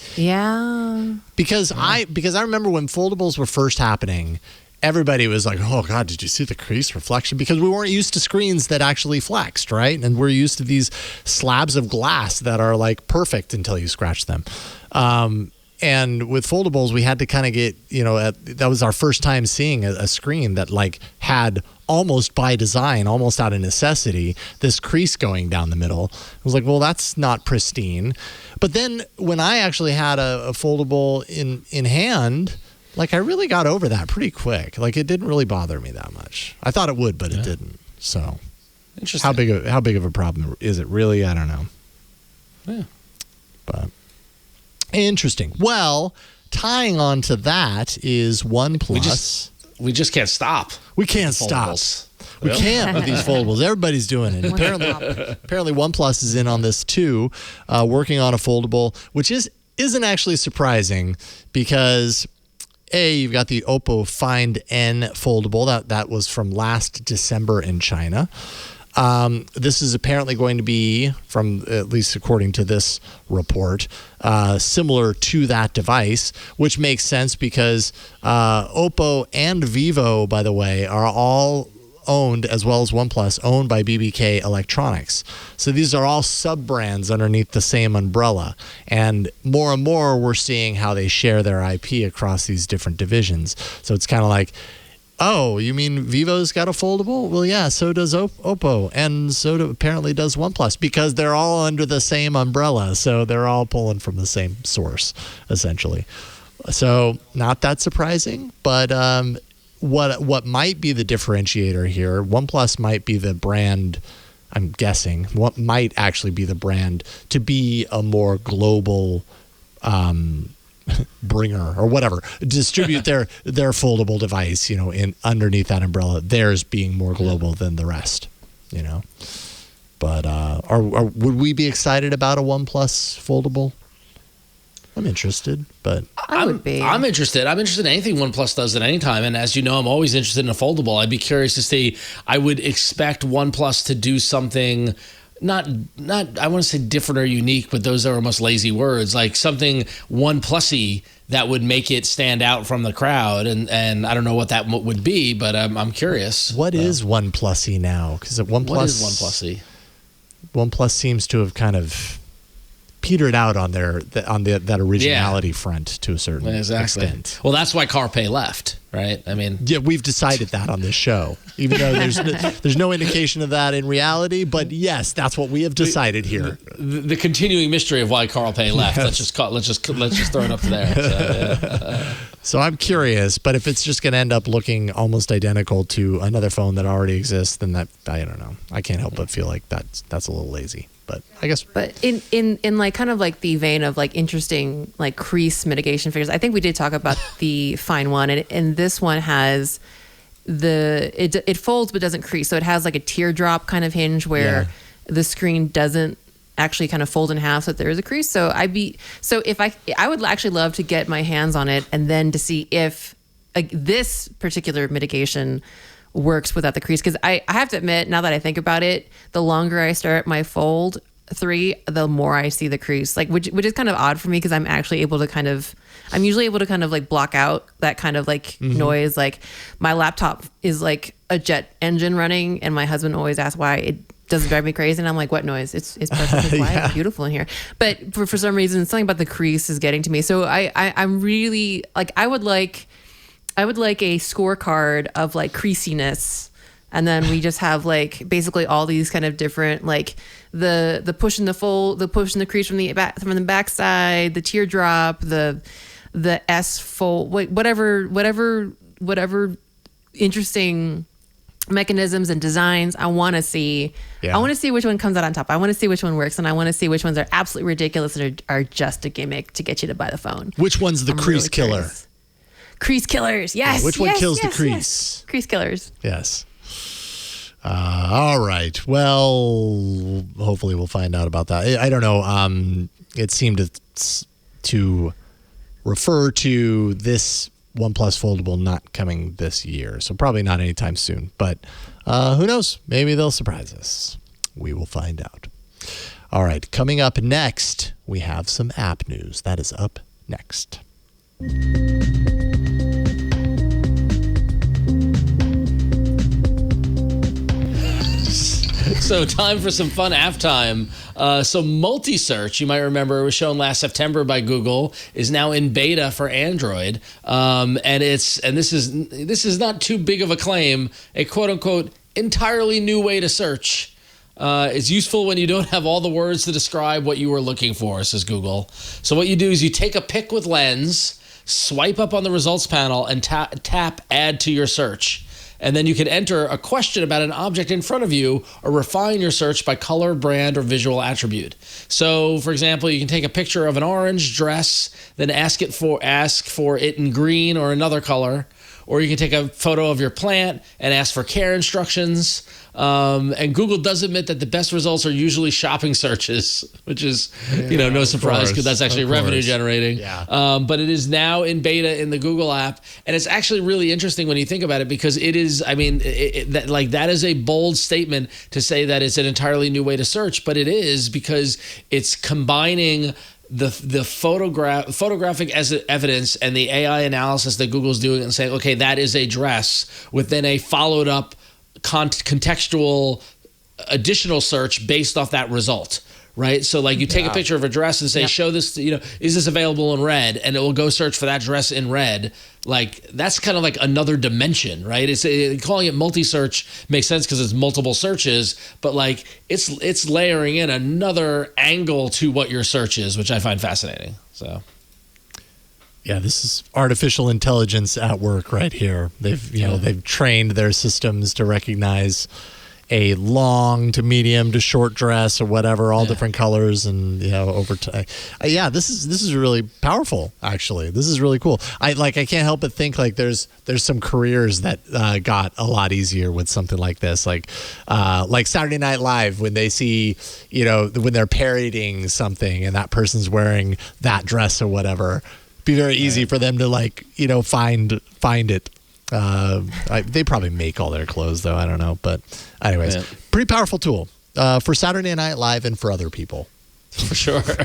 because I remember when foldables were first happening, everybody was like, oh God, did you see the crease reflection? Because we weren't used to screens that actually flexed, right? And we're used to these slabs of glass that are perfect until you scratch them. And with foldables, we had to kind of get, that was our first time seeing a screen that had almost by design, almost out of necessity, this crease going down the middle. I was like, well, that's not pristine. But then when I actually had a foldable in hand, I really got over that pretty quick. It didn't really bother me that much. I thought it would, but it didn't. So interesting. How big of a problem is it really? I don't know. Yeah. But interesting. Well, tying on to that is OnePlus. We just can't stop. We can't stop. We can't with these foldables. Everybody's doing it. Apparently OnePlus is in on this too, working on a foldable, which isn't actually surprising because you've got the OPPO Find N foldable. That was from last December in China. This is apparently going to be, from at least according to this report, similar to that device, which makes sense because OPPO and Vivo, by the way, are all owned, as well as OnePlus, owned by BBK Electronics. So these are all sub-brands underneath the same umbrella. And more we're seeing how they share their IP across these different divisions. So it's kind of like, oh, you mean Vivo's got a foldable? Well, yeah, so does OPPO, and apparently does OnePlus, because they're all under the same umbrella. So they're all pulling from the same source, essentially. So not that surprising, but what might be the differentiator here, OnePlus might be the brand, I'm guessing, what might actually be the brand to be a more global bringer or whatever, distribute their foldable device, in underneath that umbrella, theirs being more global than the rest, But would we be excited about a OnePlus foldable? I'm interested, but I would be. I'm interested. I'm interested in anything OnePlus does at any time. And as you know, I'm always interested in a foldable. I'd be curious to see. I would expect OnePlus to do something not I want to say different or unique, but those are almost lazy words, like something OnePlusy that would make it stand out from the crowd. And I don't know what that would be, but I'm curious. What is OnePlusy now? Because OnePlus, what is OnePlusy? OnePlus seems to have kind of petered out on that originality front to a certain extent. Well, that's why CarPay left, right? I mean, yeah, we've decided that on this show, even though there's no indication of that in reality. But yes, that's what we have decided here. The continuing mystery of why CarPay left. Yes. Let's just throw it up there. So I'm curious, but if it's just going to end up looking almost identical to another phone that already exists, then that, I don't know. I can't help but feel like that's a little lazy. But I guess. But in like kind of like the vein of like interesting like crease mitigation figures, I think we did talk about the Fine one, and this one has it folds but doesn't crease, so it has like a teardrop kind of hinge where the screen doesn't actually kind of fold in half, so that there is a crease. So if I would actually love to get my hands on it and then to see if this particular mitigation works without the crease, because I have to admit, now that I think about it, the longer I stare at my Fold 3, the more I see the crease, like which is kind of odd for me, because I'm usually able to kind of like block out that kind of like noise. Like my laptop is like a jet engine running, and my husband always asks why it doesn't drive me crazy, and I'm like, what noise? It's perfectly quiet, it's beautiful in here. But for some reason, something about the crease is getting to me. So I'm really like, I would like a scorecard of like creasiness, and then we just have like basically all these kind of different, like the push and the fold, the push and the crease from the back side, the teardrop, the S fold, whatever interesting mechanisms and designs I want to see. I want to see which one comes out on top. I want to see which one works, and I want to see which ones are absolutely ridiculous and are just a gimmick to get you to buy the phone. Which one's the crease killer? Curious. Crease killers, yes. Which one kills the crease? Yes. Crease killers. Yes. All right. Well, hopefully we'll find out about that. I don't know. It seemed to refer to this OnePlus foldable not coming this year, so probably not anytime soon. But who knows? Maybe they'll surprise us. We will find out. All right. Coming up next, we have some app news. That is up next. So time for some fun app time. So Multisearch, you might remember, was shown last September by Google, is now in beta for Android, and this is not too big of a claim. A quote unquote entirely new way to search. It's useful when you don't have all the words to describe what you were looking for, says Google. So what you do is you take a pic with Lens, swipe up on the results panel, and tap Add to your search. And then you can enter a question about an object in front of you or refine your search by color, brand, or visual attribute. So, for example, you can take a picture of an orange dress, then ask for it in green or another color. Or you can take a photo of your plant and ask for care instructions. And Google does admit that the best results are usually shopping searches, which is, no surprise because that's actually revenue generating. Yeah. But it is now in beta in the Google app. And it's actually really interesting when you think about it because it is, that is a bold statement to say that it's an entirely new way to search, but it is because it's combining the photographic as evidence and the AI analysis that Google's doing and saying, okay, that is a dress, with then a followed up contextual additional search based off that result. Right. So like you take a picture of a dress and say, show this, is this available in red? And it will go search for that dress in red. Like that's kind of like another dimension, right? It's calling it multi-search makes sense because it's multiple searches, but like it's layering in another angle to what your search is, which I find fascinating. So. Yeah, this is artificial intelligence at work right here. They've trained their systems to recognize a long to medium to short dress or whatever, all different colors, and over time. This is really powerful. Actually, this is really cool. I can't help but think like there's some careers that got a lot easier with something like this. Like Saturday Night Live when they see when they're parodying something and that person's wearing that dress or whatever. Be very easy for them to find it. They probably make all their clothes though. I don't know, but anyways, pretty powerful tool for Saturday Night Live and for other people. For sure. This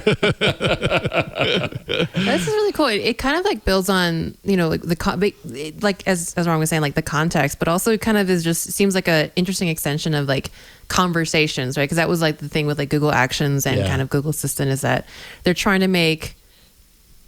is really cool. It kind of like builds on as Ron was saying, like the context, but also it kind of seems like a interesting extension of like conversations, right? Because that was like the thing with like Google Actions and kind of Google Assistant is that they're trying to make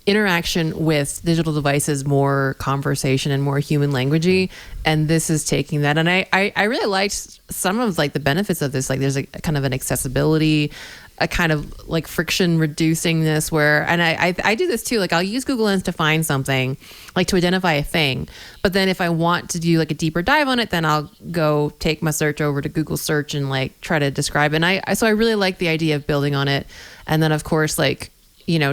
interaction with digital devices more conversation and more human languagey, and this is taking that. And I really liked some of like the benefits of this. Like there's a kind of an accessibility, a kind of like friction reducing this where, and I do this too. Like I'll use Google Lens to find something, like to identify a thing. But then if I want to do like a deeper dive on it, then I'll go take my search over to Google Search and like try to describe it. So I really like the idea of building on it. And then of course, like,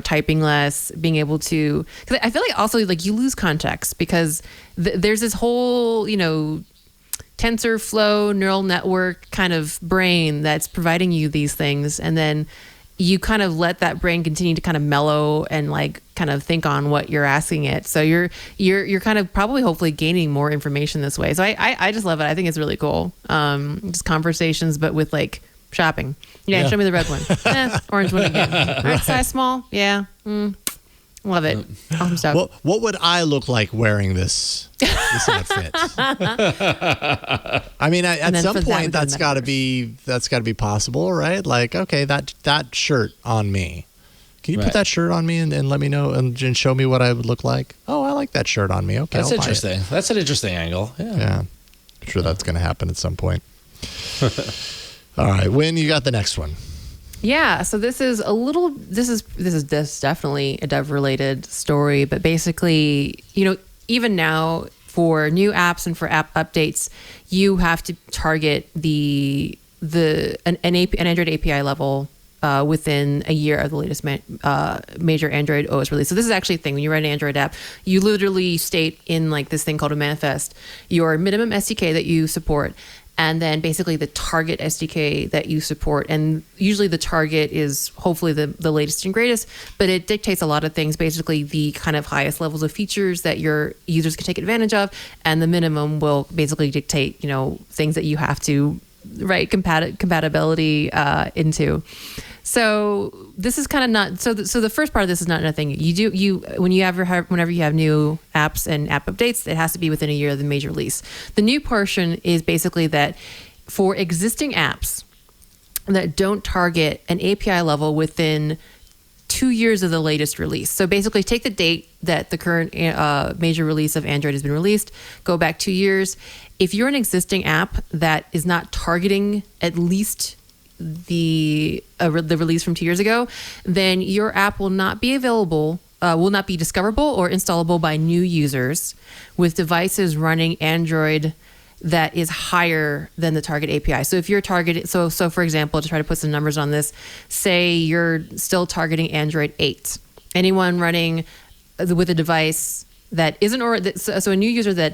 typing less, being able to, because I feel like also like you lose context because there's this whole, TensorFlow neural network kind of brain that's providing you these things. And then you kind of let that brain continue to kind of mellow and like kind of think on what you're asking it. So you're kind of probably hopefully gaining more information this way. So I just love it. I think it's really cool. Just conversations, but with like shopping. Yeah, show me the red one. Orange one again. Right, size small. Yeah. Love it. Awesome stuff. What would I look like wearing this outfit? I mean, at some point that's got to be possible, right? Like, okay, that shirt on me. Can you put that shirt on me and let me know and show me what I would look like? Oh, I like that shirt on me. Okay, that's interesting. That's an interesting angle. Yeah. I'm sure that's going to happen at some point. All right, Wynn, you got the next one. Yeah, so this is definitely a dev-related story, but basically, even now for new apps and for app updates, you have to target an Android API level within a year of the latest major Android OS release. So this is actually a thing. When you write an Android app, you literally state in like this thing called a manifest your minimum SDK that you support, and then basically the target SDK that you support. And usually the target is hopefully the latest and greatest, but it dictates a lot of things, basically the kind of highest levels of features that your users can take advantage of. And the minimum will basically dictate, things that you have to write compatibility into. So this is kind of not, so the first part of this is not nothing. Whenever you have new apps and app updates, it has to be within a year of the major release. The new portion is basically that for existing apps that don't target an API level within 2 years of the latest release. So basically take the date that the current major release of Android has been released, go back 2 years. If you're an existing app that is not targeting at least the release from 2 years ago, then your app will not be available, will not be discoverable or installable by new users with devices running Android that is higher than the target API. So if you're targeting, so for example, to try to put some numbers on this, say you're still targeting Android 8. Anyone running with a device that isn't, or so a new user that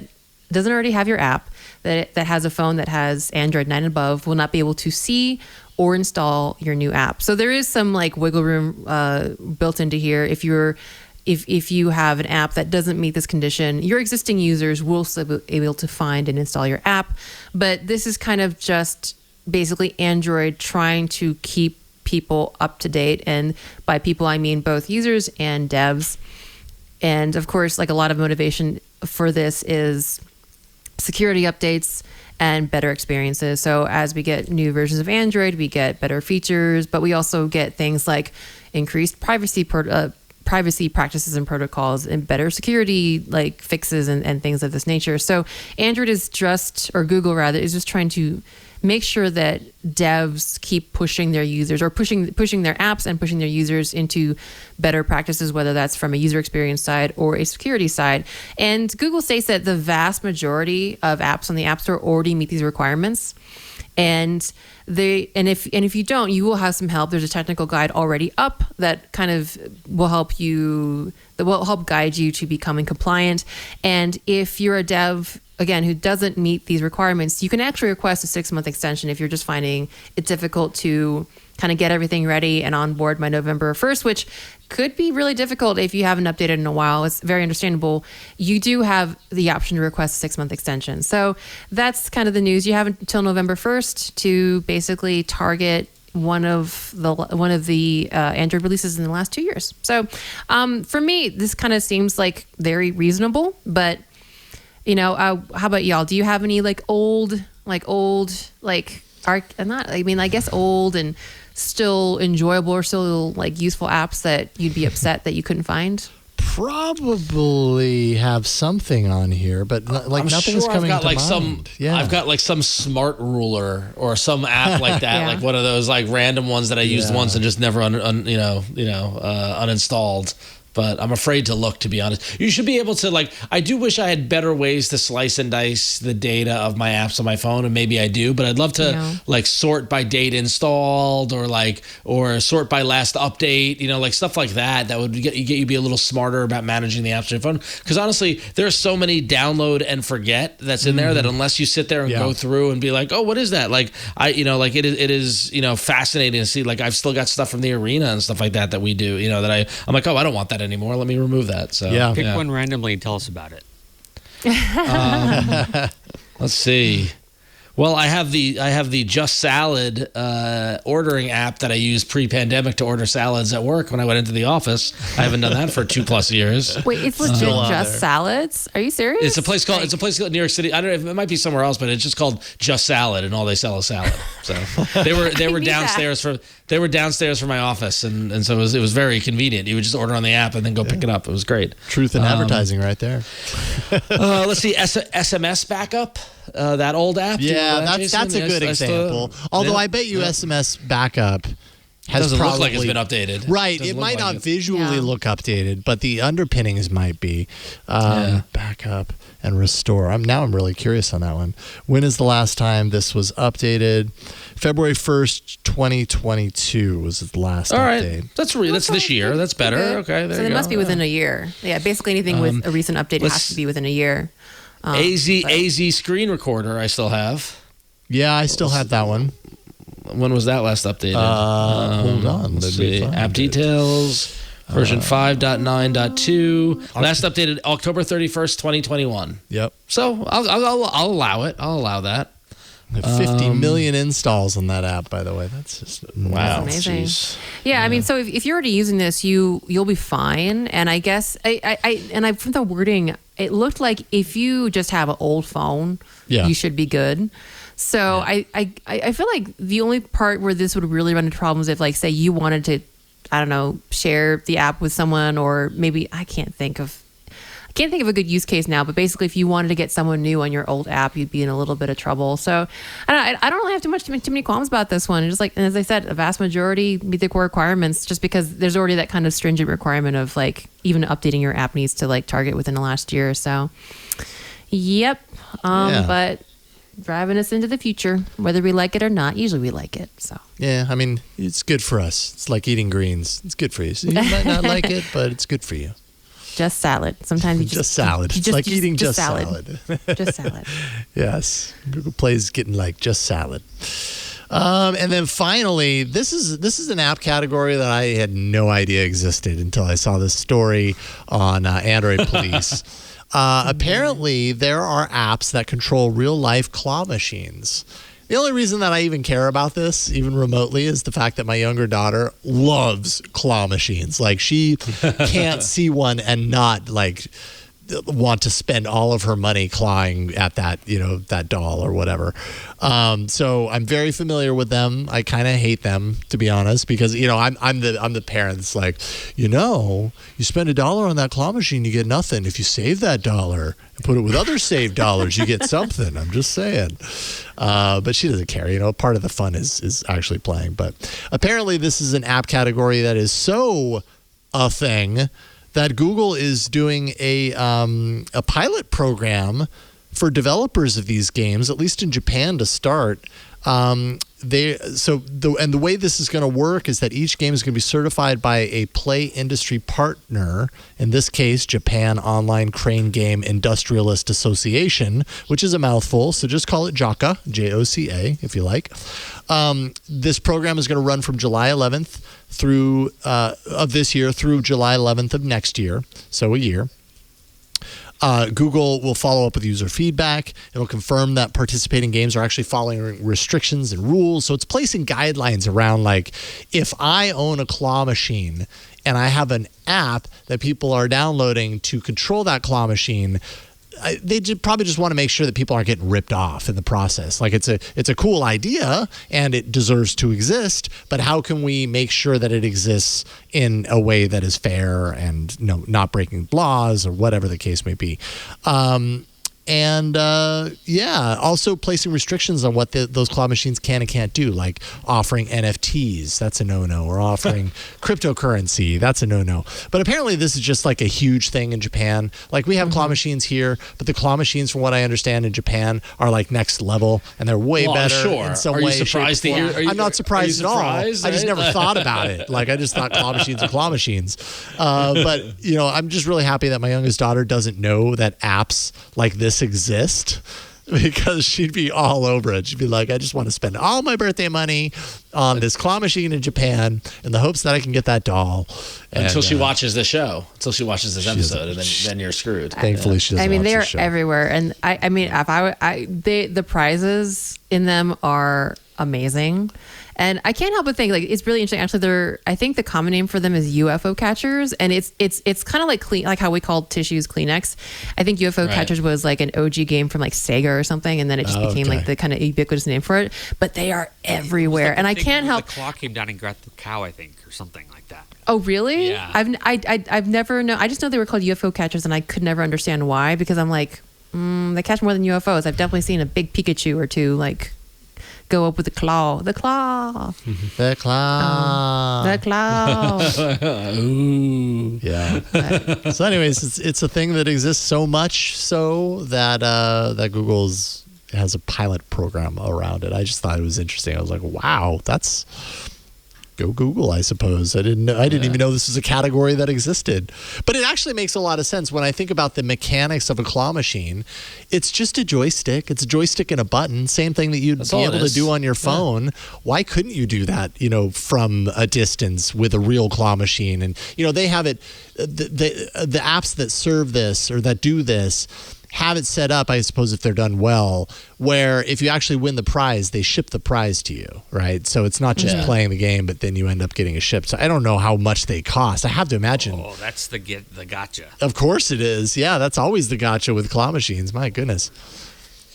doesn't already have your app, that has a phone that has Android 9 and above, will not be able to see or install your new app. So there is some like wiggle room built into here. If you have an app that doesn't meet this condition, your existing users will still be able to find and install your app. But this is kind of just basically Android trying to keep people up to date. And by people, I mean both users and devs. And of course, like a lot of motivation for this is security updates and better experiences. So as we get new versions of Android, we get better features, but we also get things like increased privacy practices and protocols and better security like fixes and things of this nature. So Android is just, or Google rather, is just trying to make sure that devs keep pushing their users or pushing their apps and pushing their users into better practices, whether that's from a user experience side or a security side. And Google states that the vast majority of apps on the App Store already meet these requirements. And if you don't, you will have some help. There's a technical guide already up that kind of will help guide you to becoming compliant. And if you're a dev, again, who doesn't meet these requirements, you can actually request a 6-month extension if you're just finding it difficult to kind of get everything ready and on board by November 1st, which could be really difficult if you haven't updated in a while. It's very understandable. You do have the option to request a 6-month extension. So that's kind of the news. You have until November 1st to basically target one of the Android releases in the last 2 years. So for me, this kind of seems like very reasonable, but how about y'all? Do you have any old and still enjoyable or still useful apps that you'd be upset that you couldn't find? Probably have something on here, but nothing's coming to mind. I've got some smart ruler or some app like that, Yeah. like one of those random ones that I used once and just never uninstalled. But I'm afraid to look, to be honest. You should be able to, I do wish I had better ways to slice and dice the data of my apps on my phone, and maybe I do, but I'd love to, sort by date installed or sort by last update, stuff like that. That would get you be a little smarter about managing the apps on your phone. Because honestly, there's so many download and forget that's in there that unless you sit there and go through and be like, oh, what is that? It is fascinating to see. I've still got stuff from the arena and stuff like that we do, that I'm like, oh, I don't want that anymore. Let me remove that. So pick one randomly and tell us about it. Let's see. Well, I have the Just Salad ordering app that I used pre-pandemic to order salads at work when I went into the office. I haven't done that for 2+ years. Wait, it's legit Just Salads? Are you serious? It's a place called in New York City. I don't know if it might be somewhere else, but it's just called Just Salad, and all they sell is salad. So they were downstairs for my office, and so it was very convenient. You would just order on the app and then go pick it up. It was great. Truth in advertising right there. Let's see, SMS backup. That old app. Yeah, that's a good example. Although I bet you SMS backup doesn't look like it's been updated. Right. It might not visually look updated, but the underpinnings might be. Backup and restore. I'm really curious on that one. When is the last time this was updated? February 1st, 2022 was the last update. That's this year. That's better. Okay, there so you it go. must be within a year. Yeah, basically anything with a recent update has to be within a year. AZ screen recorder I still have. Yeah, I still have that one. When was that last updated? Hold on. Let's see. App details, version 5.9.2. Last updated October 31st, 2021. Yep. So I'll allow it. I'll allow that. 50 million installs on that app, by the way. That's just wow. That's amazing. Geez. Yeah, I mean, so if you're already using this, you'll be fine. And I guess from the wording, it looked like if you just have an old phone, you should be good. So I feel like the only part where this would really run into problems if, say, you wanted to, I don't know, share the app with someone, or maybe I can't think of a good use case now, but basically if you wanted to get someone new on your old app, you'd be in a little bit of trouble. So I don't really have too many qualms about this one. Just as I said, a vast majority meet the core requirements, just because there's already that kind of stringent requirement of even updating your app needs to target within the last year or so. Yep. But driving us into the future, whether we like it or not. Usually we like it. So Yeah, I mean, it's good for us. It's like eating greens. It's good for you. So you might not like it, but it's good for you. Just salad. Sometimes you just salad. It's like eating just salad. Just salad. Yes, Google Play is getting like just salad. And then finally, this is an app category that I had no idea existed until I saw this story on Android Police. Apparently, there are apps that control real-life claw machines. The only reason that I even care about this, even remotely, is the fact that my younger daughter loves claw machines. Like, she can't see one and not, like, want to spend all of her money clawing at that, that doll or whatever. So I'm very familiar with them. I kind of hate them, to be honest, because I'm the parent that's like, you spend $1 on that claw machine, you get nothing. If you save that dollar and put it with other saved dollars, you get something. I'm just saying. But she doesn't care. Part of the fun is actually playing. But apparently this is an app category that is so a thing that Google is doing a pilot program for developers of these games, at least in Japan to start. The way this is going to work is that each game is going to be certified by a play industry partner, in this case, Japan Online Crane Game Industrialist Association, which is a mouthful, so just call it JOCA, J-O-C-A, if you like. This program is going to run from July 11th of this year through July 11th of next year, so a year. Google will follow up with user feedback. It'll confirm that participating games are actually following restrictions and rules. So it's placing guidelines around, like, if I own a claw machine and I have an app that people are downloading to control that claw machine, they probably just want to make sure that people aren't getting ripped off in the process. Like, it's a cool idea and it deserves to exist, but how can we make sure that it exists in a way that is fair and not breaking laws or whatever the case may be? Also placing restrictions on what those claw machines can and can't do, like offering NFTs, that's a no-no, or offering cryptocurrency, that's a no-no. But apparently this is just like a huge thing in Japan. Like, we have claw machines here, but the claw machines, from what I understand, in Japan are like next level, and they're way better in some way. Are you surprised to hear? I'm not surprised at all. I just never thought about it. Like, I just thought claw machines are claw machines. But I'm just really happy that my youngest daughter doesn't know that apps like this exist, because she'd be all over it. She'd be like, I just want to spend all my birthday money on this claw machine in Japan in the hopes that I can get that doll. Until she watches the show, until she watches this episode, and then you're screwed. Thankfully, she doesn't watch they're the show. everywhere. And the prizes in them are amazing. And I can't help but think, like, it's really interesting. Actually, I think the common name for them is UFO catchers, and it's kind of like how we called tissues Kleenex. I think UFO catchers was like an OG game from like Sega or something, and then it just became like the kind of ubiquitous name for it. But they are everywhere, and I can't help. The claw came down and grabbed the cow, I think, or something like that. Oh, really? Yeah. I've never known. I just know they were called UFO catchers, and I could never understand why, because I'm like, they catch more than UFOs. I've definitely seen a big Pikachu or two, like, go up with the claw. The claw. The claw. The claw. Ooh. Yeah. So anyways, it's a thing that exists so much so that that Google's has a pilot program around it. I just thought it was interesting. I was like, wow, that's go Google, I suppose. I didn't even know this was a category that existed. But it actually makes a lot of sense when I think about the mechanics of a claw machine. It's just a joystick. It's a joystick and a button. Same thing that you'd be able to do on your phone. Yeah. Why couldn't you do that, from a distance with a real claw machine? And, they have it, the apps that serve this or that do this have it set up, I suppose, if they're done well, where if you actually win the prize, they ship the prize to you, right? So it's not just playing the game, but then you end up getting a ship. So I don't know how much they cost. I have to imagine. Oh, that's the gotcha. Of course it is. Yeah, that's always the gotcha with claw machines. My goodness.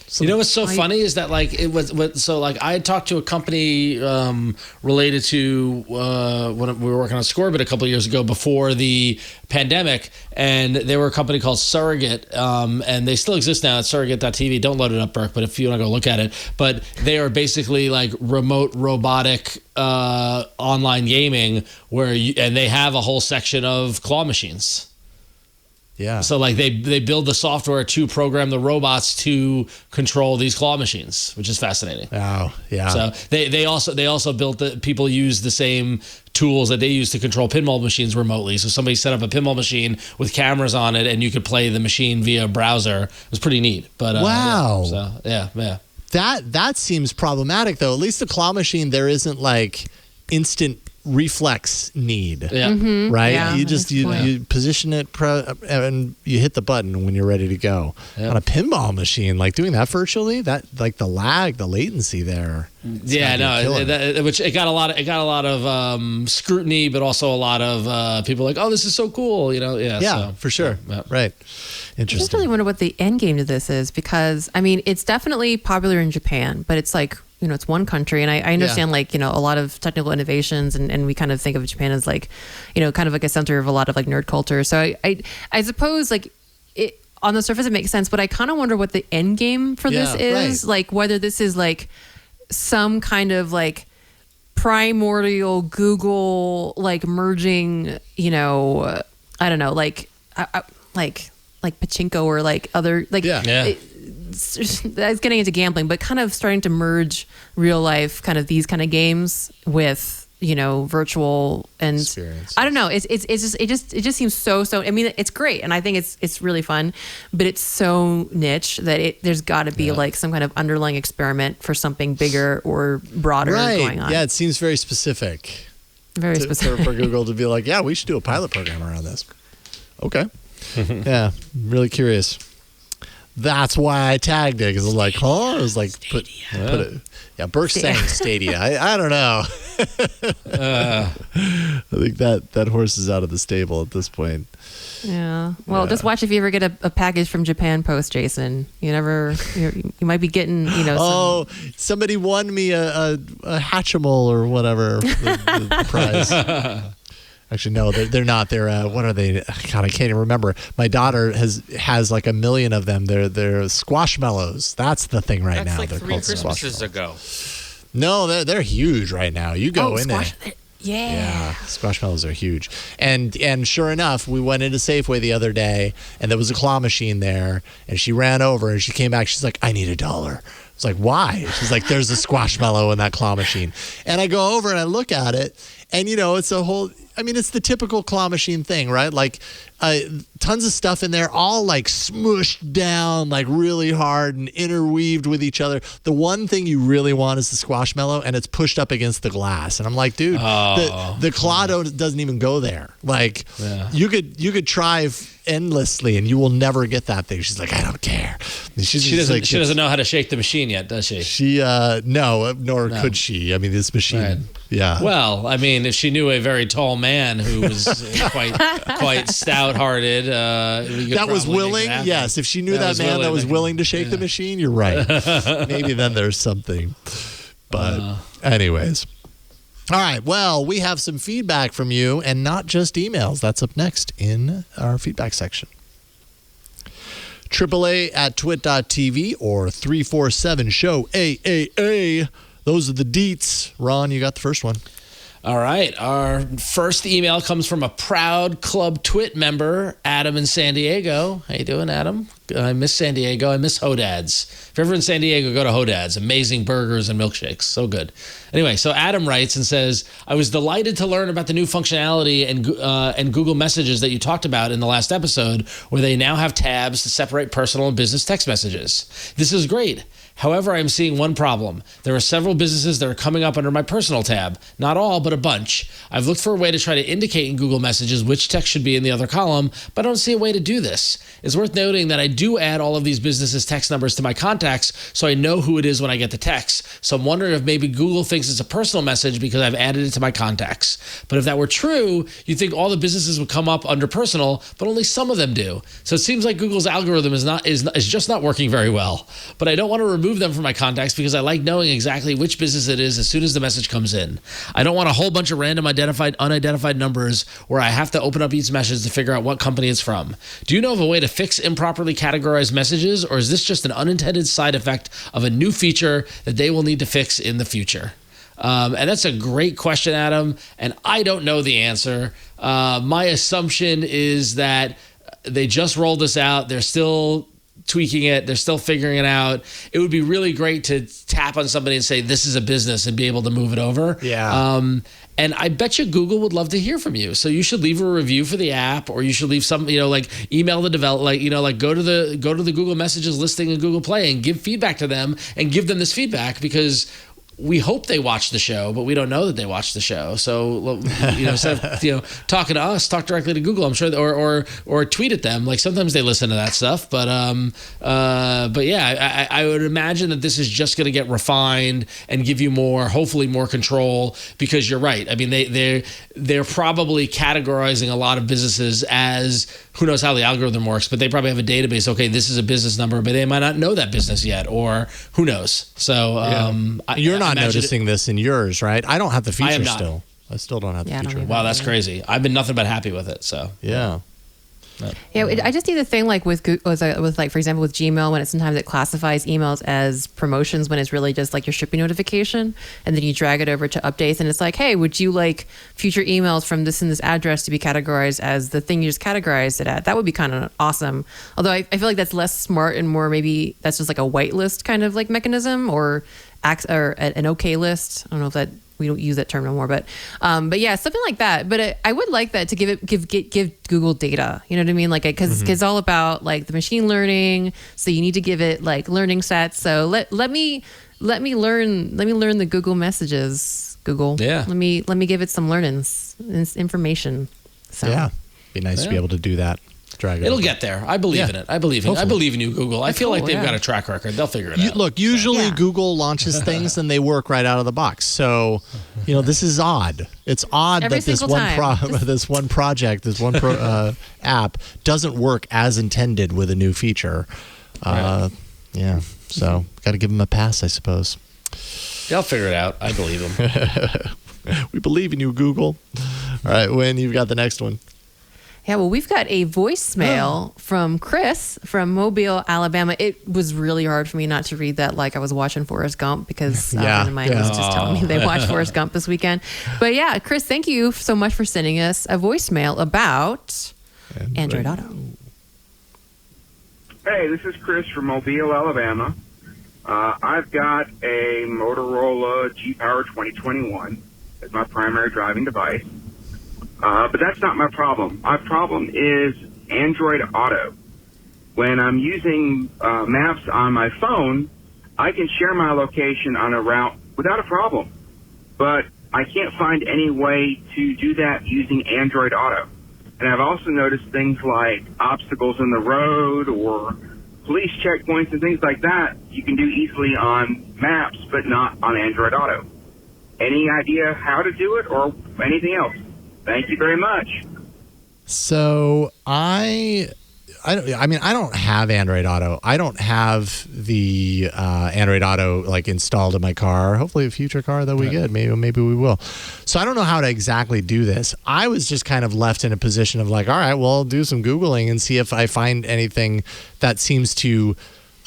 So what's so funny is that, like, it was so, like, I had talked to a company related to when we were working on Scorebit a couple of years ago before the pandemic, and they were a company called Surrogate, and they still exist now at surrogate.tv. Don't load it up, Burke, but if you want to go look at it. But they are basically like remote robotic online gaming and they have a whole section of claw machines. Yeah. So like they build the software to program the robots to control these claw machines, which is fascinating. Oh, yeah. So they also built people use the same tools that they use to control pinball machines remotely. So somebody set up a pinball machine with cameras on it, and you could play the machine via browser. It was pretty neat. But wow. Yeah. That seems problematic though. At least the claw machine, there isn't like instant reflex need. Yeah. Mm-hmm. Right? Yeah, you position it and you hit the button when you're ready to go. Yep. On a pinball machine, like doing that virtually, that like the latency there. Yeah, no, which it got a lot of scrutiny, but also a lot of people like, oh, this is so cool, Yeah, for sure. Yeah. Right. Interesting. I just really wonder what the end game to this is, because I mean, it's definitely popular in Japan, but it's like, it's one country, and I understand like, a lot of technical innovations, and we kind of think of Japan as like, kind of like a center of a lot of like nerd culture. So I suppose like it on the surface it makes sense, but I kind of wonder what the end game for this is, like whether this is like some kind of like primordial Google like merging, I don't know, like pachinko or like other like that's getting into gambling, but kind of starting to merge real life kind of these kind of games with virtual and experience. I don't know. It just seems so. I mean, it's great, and I think it's really fun, but it's so niche that there's got to be like some kind of underlying experiment for something bigger or broader going on. Yeah, it seems very specific. Very specific for Google to be like, yeah, we should do a pilot program around this. Okay. Yeah, I'm really curious. That's why I tagged it, because I was like, huh? I was like, put it. Yeah, Burke's saying Stadia. I don't know. I think that horse is out of the stable at this point. Yeah. Well, just watch if you ever get a package from Japan Post, Jason. You might be getting, somebody won me a Hatchimal or whatever the prize. Actually, no, they're not. They're what are they? God, I can't even remember. My daughter has like 1 million of them. They're squashmallows. That's the thing right now. That's like they're 3 called Christmases ago. No, they're huge right now. You go in there. Yeah, squashmallows are huge. And sure enough, we went into Safeway the other day, and there was a claw machine there, and she ran over and she came back. She's like, I need $1. I was like, why? She's like, there's a squashmallow in that claw machine. And I go over and I look at it, and it's a whole. I mean, it's the typical claw machine thing, right? Like tons of stuff in there, all like smushed down, like really hard and interweaved with each other. The one thing you really want is the squashmallow, and it's pushed up against the glass. And I'm like, dude, the claw doesn't even go there. Like you could try endlessly, and you will never get that thing. She's like, I don't care. She doesn't know how to shake the machine yet, does she? No, nor could she. I mean, this machine. Right. Yeah. Well, I mean, if she knew a very tall man who was quite stout-hearted, that was willing. Yes, if she knew that man that was willing to shake the machine, you're right. Maybe then there's something. But anyways. All right. Well, we have some feedback from you, and not just emails. That's up next in our feedback section. AAA@twit.tv or 347-SHOW-AAA. Those are the deets. Ron, you got the first one. All right. Our first email comes from a proud Club Twit member, Adam in San Diego. How you doing, Adam? I miss San Diego. I miss Hodad's. If you're ever in San Diego, go to Hodad's. Amazing burgers and milkshakes. So good. Anyway, so Adam writes and says, I was delighted to learn about the new functionality and Google Messages that you talked about in the last episode, where they now have tabs to separate personal and business text messages. This is great. However, I'm seeing one problem. There are several businesses that are coming up under my personal tab. Not all, but a bunch. I've looked for a way to try to indicate in Google Messages which text should be in the other column, but I don't see a way to do this. It's worth noting that I do add all of these businesses' text numbers to my contacts, so I know who it is when I get the text. So I'm wondering if maybe Google thinks it's a personal message because I've added it to my contacts. But if that were true, you'd think all the businesses would come up under personal, but only some of them do. So it seems like Google's algorithm is just not working very well. But I don't want to remove them from my contacts because I like knowing exactly which business it is as soon as the message comes in. I don't want a whole bunch of random unidentified numbers where I have to open up each message to figure out what company it's from. Do you know of a way to fix improperly categorized messages, or is this just an unintended side effect of a new feature that they will need to fix in the future? And that's a great question, Adam, and I don't know the answer. My assumption is that They just rolled this out. They're still tweaking it. They're still figuring it out. It would be really great to tap on somebody and say, this is a business, and be able to move it over. Yeah. And I bet you Google would love to hear from you. So you should leave a review for the app, or you should leave some, like email the developer, like go to the Google Messages listing in Google Play and give feedback to them, and give them this feedback, because we hope they watch the show, but we don't know that they watch the show. So, instead of, talking to us, talk directly to Google. I'm sure, or tweet at them. Like, sometimes they listen to that stuff, but yeah, I would imagine that this is just going to get refined and give you hopefully more control, because you're right. I mean, they're probably categorizing a lot of businesses as, who knows how the algorithm works, but they probably have a database. Okay, this is a business number, but they might not know that business yet, or who knows. So, you're not noticing this in yours, right? I don't have the feature not. still. I still don't have the feature. Wow, that's crazy. I've been nothing but happy with it. So yeah. I just need the thing like with like, for example, with Gmail, when it sometimes it classifies emails as promotions when it's really just like your shipping notification, and then you drag it over to updates, and it's like, hey, would you like future emails from this and this address to be categorized as the thing you just categorized it at? That would be kind of awesome. Although I feel like that's less smart, and more maybe that's just like a whitelist kind of like mechanism, or an okay list. I don't know if that, we don't use that term no more, but yeah, something like that. But I would like that to give Google data. You know what I mean? Like, because it's all about like the machine learning. So you need to give it like learning sets. So let me learn the Google messages. Google. Yeah. Let me give it some learnings, information. So. Yeah. Be nice to be able to do that. It'll get there. I believe in it. I believe in you, Google. I feel like they've got a track record. They'll figure it out. Look, usually Google launches things and they work right out of the box. So, this is odd. It's odd that this one project, this one app doesn't work as intended with a new feature. Yeah. So, got to give them a pass, I suppose. They'll figure it out. I believe them. We believe in you, Google. All right, Wynn, you've got the next one. Yeah, well, we've got a voicemail from Chris from Mobile, Alabama. It was really hard for me not to read that like I was watching Forrest Gump, because a friend of mine was just telling me they watched Forrest Gump this weekend. But yeah, Chris, thank you so much for sending us a voicemail about Android Auto. Hey, this is Chris from Mobile, Alabama. I've got a Motorola G-Power 2021 as my primary driving device. But that's not my problem. My problem is Android Auto. When I'm using maps on my phone, I can share my location on a route without a problem. But I can't find any way to do that using Android Auto. And I've also noticed things like obstacles in the road or police checkpoints and things like that you can do easily on maps, but not on Android Auto. Any idea how to do it or anything else? Thank you very much. So I don't have Android Auto. I don't have the Android Auto like installed in my car. Hopefully a future car that we get. Maybe we will. So I don't know how to exactly do this. I was just kind of left in a position of like, all right, well, I'll do some Googling and see if I find anything that seems to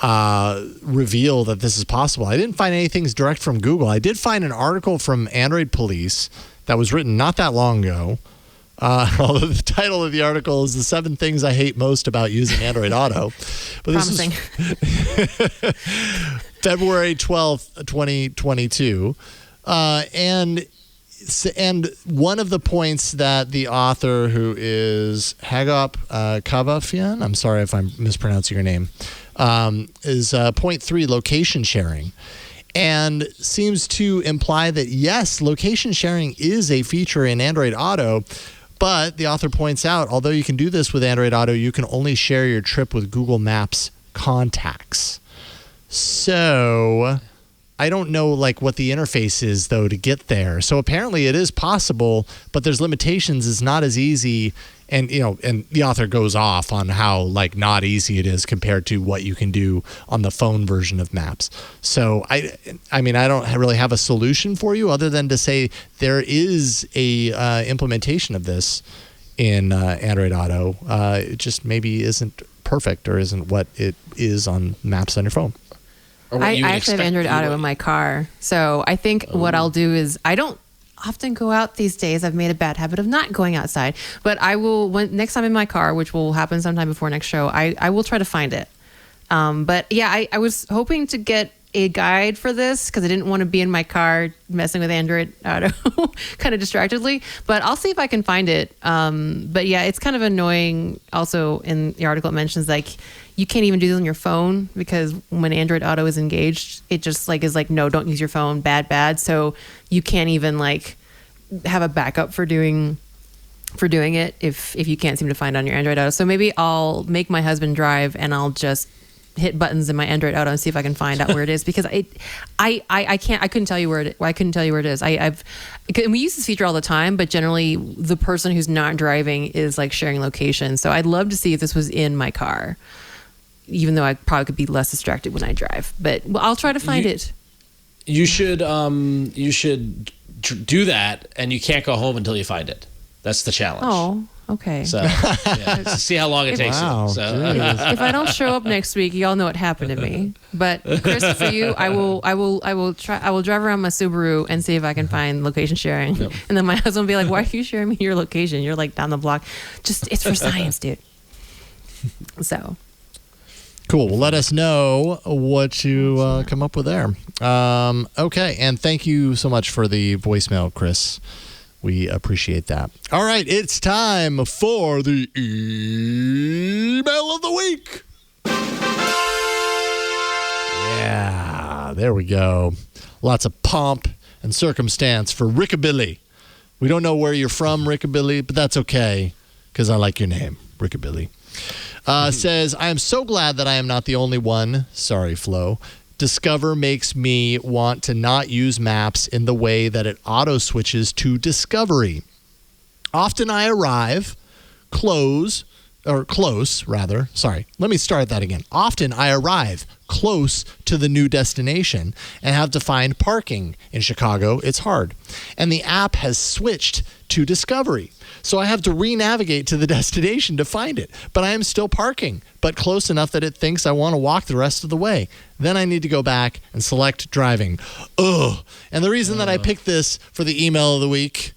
reveal that this is possible. I didn't find anything direct from Google. I did find an article from Android Police that was written not that long ago. Although the title of the article is "The 7 Things I Hate Most About Using Android Auto." But Promising. This is February 12th, 2022. And one of the points that the author, who is Hagop Kavafian, I'm sorry if I'm mispronouncing your name, is point 3, location sharing. And seems to imply that, yes, location sharing is a feature in Android Auto, but the author points out, although you can do this with Android Auto, you can only share your trip with Google Maps contacts. So I don't know like what the interface is, though, to get there. So apparently it is possible, but there's limitations. It's not as easy. And, and the author goes off on how like not easy it is compared to what you can do on the phone version of Maps. So I mean, I don't really have a solution for you other than to say there is a implementation of this in Android Auto. It just maybe isn't perfect or isn't what it is on Maps on your phone. I actually have Android Auto in my car. So I think what I'll do is I don't often go out these days. I've made a bad habit of not going outside. But I will, next time in my car, which will happen sometime before next show, I will try to find it. But yeah, I was hoping to get a guide for this because I didn't want to be in my car messing with Android Auto kind of distractedly, but I'll see if I can find it. But yeah, it's kind of annoying. Also in the article, it mentions like you can't even do this on your phone because when Android Auto is engaged, it just like is like, no, don't use your phone. Bad. So you can't even like have a backup for doing it if you can't seem to find it on your Android Auto. So maybe I'll make my husband drive and I'll just hit buttons in my Android Auto and see if I can find out where it is because I couldn't tell you where it. Well, I couldn't tell you where it is. And we use this feature all the time, but generally the person who's not driving is like sharing location. So I'd love to see if this was in my car, even though I probably could be less distracted when I drive. But I'll try to find it. You should do that, and you can't go home until you find it. That's the challenge. Oh. Okay. So, yeah, see how long it takes you. So. If I don't show up next week, y'all know what happened to me. But Chris, for you, I will drive around my Subaru and see if I can find location sharing. Yep. And then my husband will be like, "Why are you sharing me your location? You're like down the block." Just it's for science, dude. So. Cool. Well, let us know what you come up with there. Okay, and thank you so much for the voicemail, Chris. We appreciate that. All right, it's time for the email of the week. Yeah, there we go. Lots of pomp and circumstance for Rickabilly. We don't know where you're from, Rickabilly, but that's okay because I like your name, Rickabilly. Says, I am so glad that I am not the only one. Sorry, Flo. Discover makes me want to not use maps in the way that it auto switches to Discovery. Often I arrive close. Sorry, let me start that again. Often I arrive close to the new destination and have to find parking. In Chicago, it's hard. And the app has switched to Discovery. So I have to re-navigate to the destination to find it. But I am still parking, but close enough that it thinks I want to walk the rest of the way. Then I need to go back and select driving. Ugh. And the reason that I picked this for the email of the week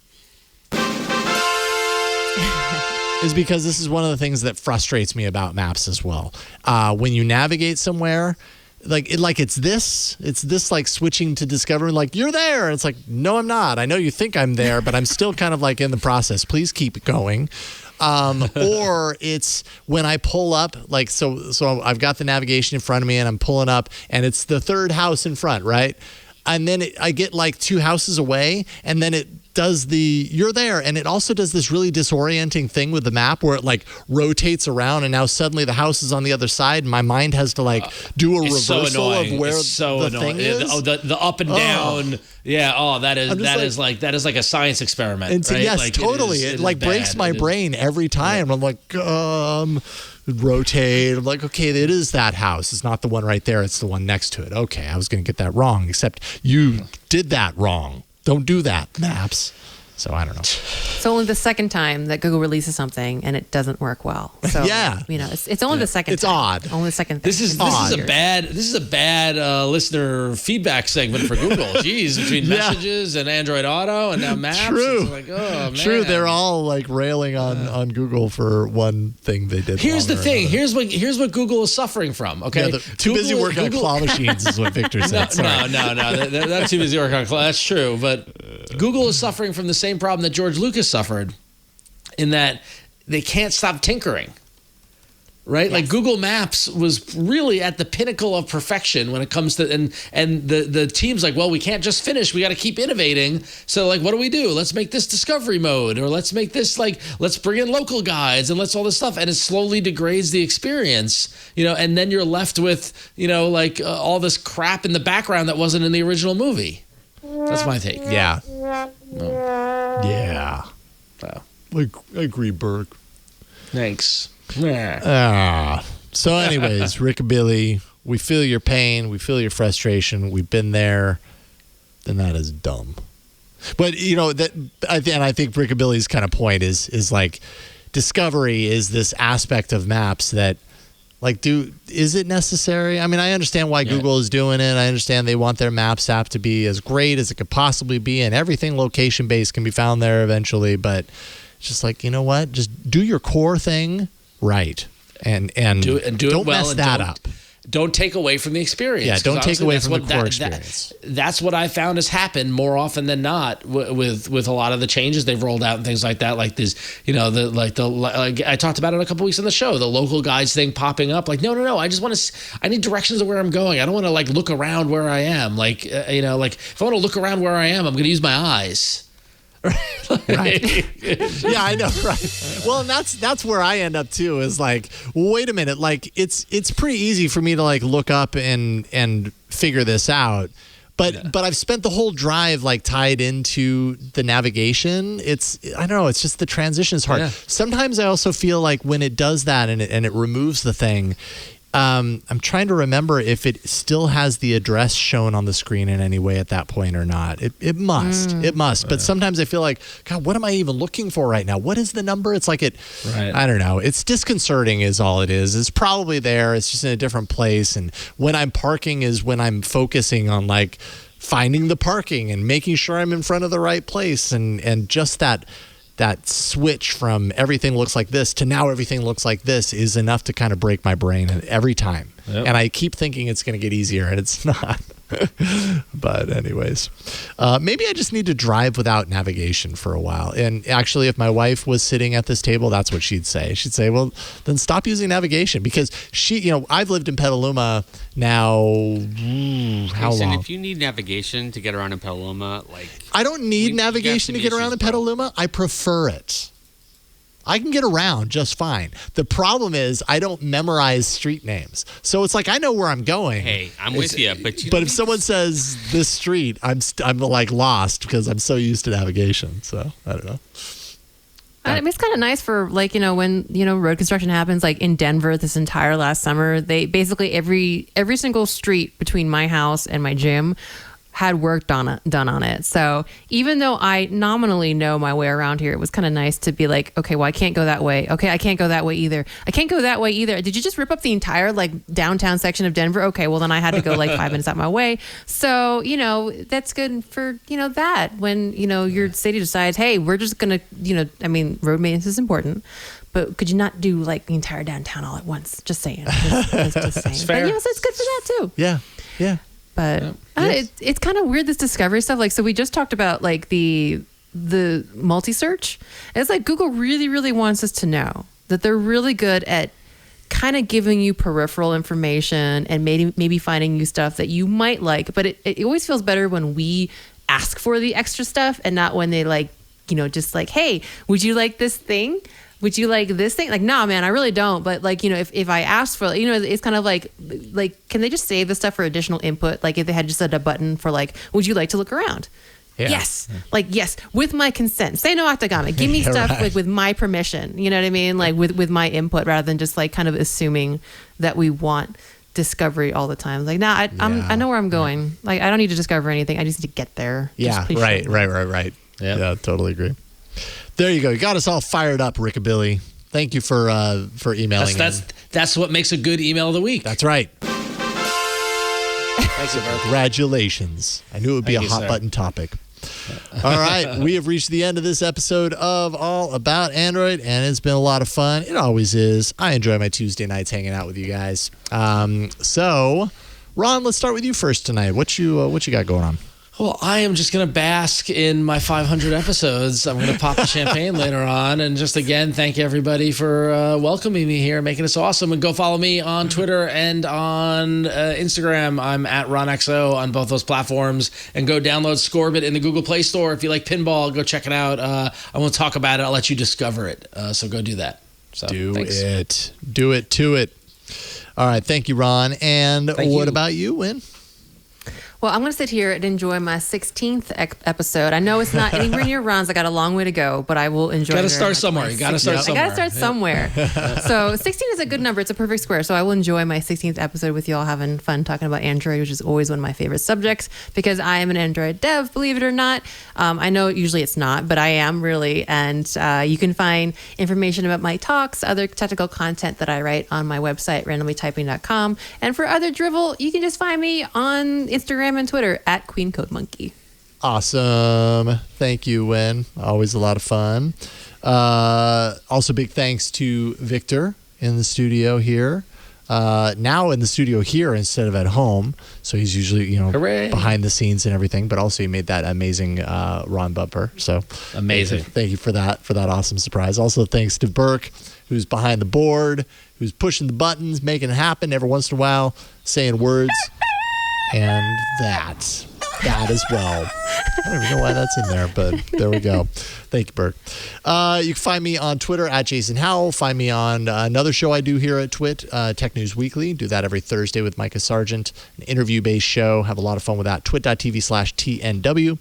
is because this is one of the things that frustrates me about maps as well. When you navigate somewhere, it's this like switching to Discovery, like you're there. And it's like, no, I'm not. I know you think I'm there, but I'm still kind of like in the process. Please keep going. Or it's when I pull up, like, so I've got the navigation in front of me and I'm pulling up and it's the third house in front, right? And then I get like two houses away and then it does you're there. And it also does this really disorienting thing with the map where it like rotates around and now suddenly the house is on the other side and my mind has to like do a reversal of where the thing is. Oh, the up and down. Yeah. Oh, that is like a science experiment. Right? Yes, like, totally. It like breaks my brain every time. I'm like, rotate. I'm like, okay, it is that house. It's not the one right there. It's the one next to it. Okay, I was going to get that wrong, except you did that wrong. Don't do that, maps. So I don't know. It's only the second time that Google releases something and it doesn't work well. So, yeah, it's only the second. It's time. odd. Only the second. This is a bad listener feedback segment for Google. Jeez, between messages and Android Auto and now maps. True. It's like, oh man. True. They're all like railing on Google for one thing they did. Here's the thing. Here's what Google is suffering from. Okay, yeah, too busy working on claw machines is what Victor said. No. They're not too busy working on claw. That's true, but Google is suffering from the same problem that George Lucas suffered, in that they can't stop tinkering. Right? Yes. Like Google Maps was really at the pinnacle of perfection when it comes to and the team's like, well, we can't just finish, we got to keep innovating. So like, what do? Let's make this discovery mode, or let's make this like, let's bring in local guides and let's all this stuff, and it slowly degrades the experience, and then you're left with, all this crap in the background that wasn't in the original movie. That's my take. Yeah. Yeah. Wow. I agree, Berg. Thanks. So anyways, Rickabilly, we feel your pain. We feel your frustration. We've been there. And that is dumb. But, I think Rickabilly's kind of point is like Discovery is this aspect of maps that Like, is it necessary? I mean, I understand why Google is doing it. I understand they want their Maps app to be as great as it could possibly be, and everything location-based can be found there eventually. But it's just like, you know what? Just do your core thing right, and do it don't well, mess that up. Don't take away from the experience. Yeah, don't take away from the core experience. That's what I found has happened more often than not with a lot of the changes they've rolled out and things like that. Like this, like I talked about it a couple weeks on the show, the local guides thing popping up. Like, no, I just want to. I need directions of where I'm going. I don't want to like look around where I am. Like, like if I want to look around where I am, I'm going to use my eyes. Right. Yeah, I know. Right. Well, and that's where I end up too. Is like, well, wait a minute. Like, it's pretty easy for me to like look up and figure this out. But I've spent the whole drive like tied into the navigation. I don't know. It's just the transition is hard. Yeah. Sometimes I also feel like when it does that and it removes the thing. I'm trying to remember if it still has the address shown on the screen in any way at that point or not. It must. It must. But sometimes I feel like, God, what am I even looking for right now? What is the number? It's like I don't know. It's disconcerting is all it is. It's probably there. It's just in a different place. And when I'm parking is when I'm focusing on like finding the parking and making sure I'm in front of the right place. And just that switch from everything looks like this to now everything looks like this is enough to kind of break my brain every time. Yep. And I keep thinking it's going to get easier, and it's not. But anyways, maybe I just need to drive without navigation for a while. And actually, if my wife was sitting at this table, that's what she'd say. She'd say, well, then stop using navigation, because I've lived in Petaluma now, how long? If you need navigation to get around in Petaluma, I don't need navigation to get around in Petaluma. I prefer it. I can get around just fine. The problem is I don't memorize street names. So it's like I know where I'm going. Hey, I'm with you. But if someone says this street, I'm like lost because I'm so used to navigation. So I don't know. I mean, it's kind of nice for like, when, road construction happens, like in Denver this entire last summer, they basically every single street between my house and my gym had work done on it. So even though I nominally know my way around here, it was kind of nice to be like, okay, well, I can't go that way. Okay, I can't go that way either. I can't go that way either. Did you just rip up the entire like downtown section of Denver? Okay, well then I had to go like 5 minutes out my way. So, that's good for, that when, your city decides, hey, we're just going to, road maintenance is important. But could you not do like the entire downtown all at once? Just saying. Just saying. Fair. But so it's good for that too. Yeah. But it's kind of weird, this discovery stuff. Like, so we just talked about like the multi-search. It's like Google really, really wants us to know that they're really good at kind of giving you peripheral information and maybe finding you stuff that you might like. But it always feels better when we ask for the extra stuff and not when they like, just like, hey, would you like this thing? Would you like this thing? Like, nah, man, I really don't. But like, if I asked for, it's kind of like, can they just save the stuff for additional input? Like if they had just a button for like, would you like to look around? Yeah. Yes. Like, yes, with my consent. Say no octogami. Give me stuff like with my permission. You know what I mean? Like with my input, rather than just like kind of assuming that we want discovery all the time. Like, nah, I know where I'm going. Like, I don't need to discover anything. I just need to get there. Yeah. Right. Yeah, totally agree. There you go. You got us all fired up, Rickabilly. Thank you for emailing. That's what makes a good email of the week. That's right. Thanks, congratulations. I knew it would be a hot button topic. All right, we have reached the end of this episode of All About Android, and it's been a lot of fun. It always is. I enjoy my Tuesday nights hanging out with you guys. So, Ron, let's start with you first tonight. What you got going on? Well, I am just going to bask in my 500 episodes. I'm going to pop the champagne later on. And just again, thank everybody for welcoming me here, making this awesome. And go follow me on Twitter and on Instagram. I'm at RonXO on both those platforms. And go download Scorbit in the Google Play Store. If you like pinball, go check it out. I won't talk about it. I'll let you discover it. So go do that. So, thanks. Do it to it. All right. Thank you, Ron. And what about you, Win? Well, I'm going to sit here and enjoy my 16th episode. I know it's not anywhere near Ron's. I got a long way to go, but I will enjoy it. Got to start somewhere. You got to start somewhere. I got to start somewhere. So 16 is a good number. It's a perfect square. So I will enjoy my 16th episode with you all having fun talking about Android, which is always one of my favorite subjects because I am an Android dev, believe it or not. I know usually it's not, but I am really. And you can find information about my talks, other technical content that I write on my website, randomlytyping.com. And for other drivel, you can just find me on Instagram and Twitter at QueenCodeMonkey. Awesome. Thank you, Win. Always a lot of fun. Also, big thanks to Victor in the studio here. Now in the studio here instead of at home. So he's usually, Hooray. behind the scenes and everything, but also he made that amazing Ron bumper. So amazing. Thank you for that awesome surprise. Also, thanks to Burke, who's behind the board, who's pushing the buttons, making it happen every once in a while, saying words. And that as well. I don't even know why that's in there, but there we go. Thank you, Burke. You can find me on Twitter at Jason Howell. Find me on another show I do here at Twit, Tech News Weekly. Do that every Thursday with Micah Sargent, an interview-based show. Have a lot of fun with that. twit.tv/TNW.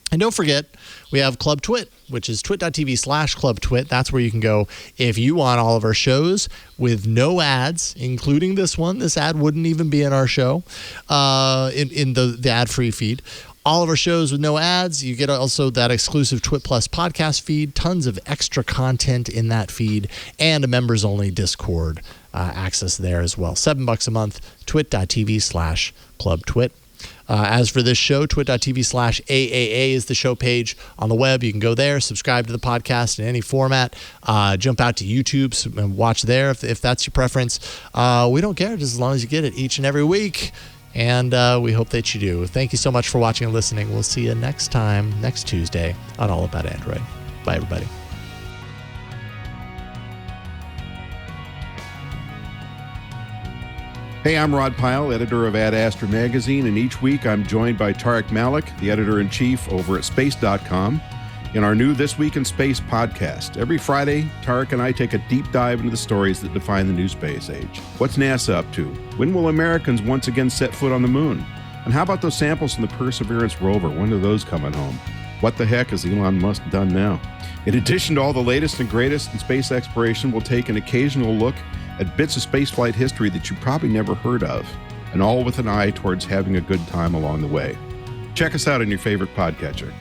And don't forget, we have Club Twit, which is twit.tv/clubtwit. That's where you can go if you want all of our shows with no ads, including this one. This ad wouldn't even be in our show, in the ad-free feed. All of our shows with no ads. You get also that exclusive Twit Plus podcast feed, tons of extra content in that feed, and a members-only Discord access there as well. $7 a month, twit.tv/clubtwit. As for this show, twit.tv/AAA is the show page on the web. You can go there, subscribe to the podcast in any format, jump out to YouTube and watch there if that's your preference. We don't care just as long as you get it each and every week, and we hope that you do. Thank you so much for watching and listening. We'll see you next time, next Tuesday, on All About Android. Bye, everybody. Hey, I'm Rod Pyle, editor of Ad Astra magazine, and each week I'm joined by Tarek Malik, the editor-in-chief over at Space.com, in our new This Week in Space podcast. Every Friday, Tarek and I take a deep dive into the stories that define the new space age. What's NASA up to? When will Americans once again set foot on the moon? And how about those samples from the Perseverance rover? When are those coming home? What the heck has Elon Musk done now? In addition to all the latest and greatest in space exploration, we'll take an occasional look at bits of spaceflight history that you probably never heard of, and all with an eye towards having a good time along the way. Check us out on your favorite podcatcher.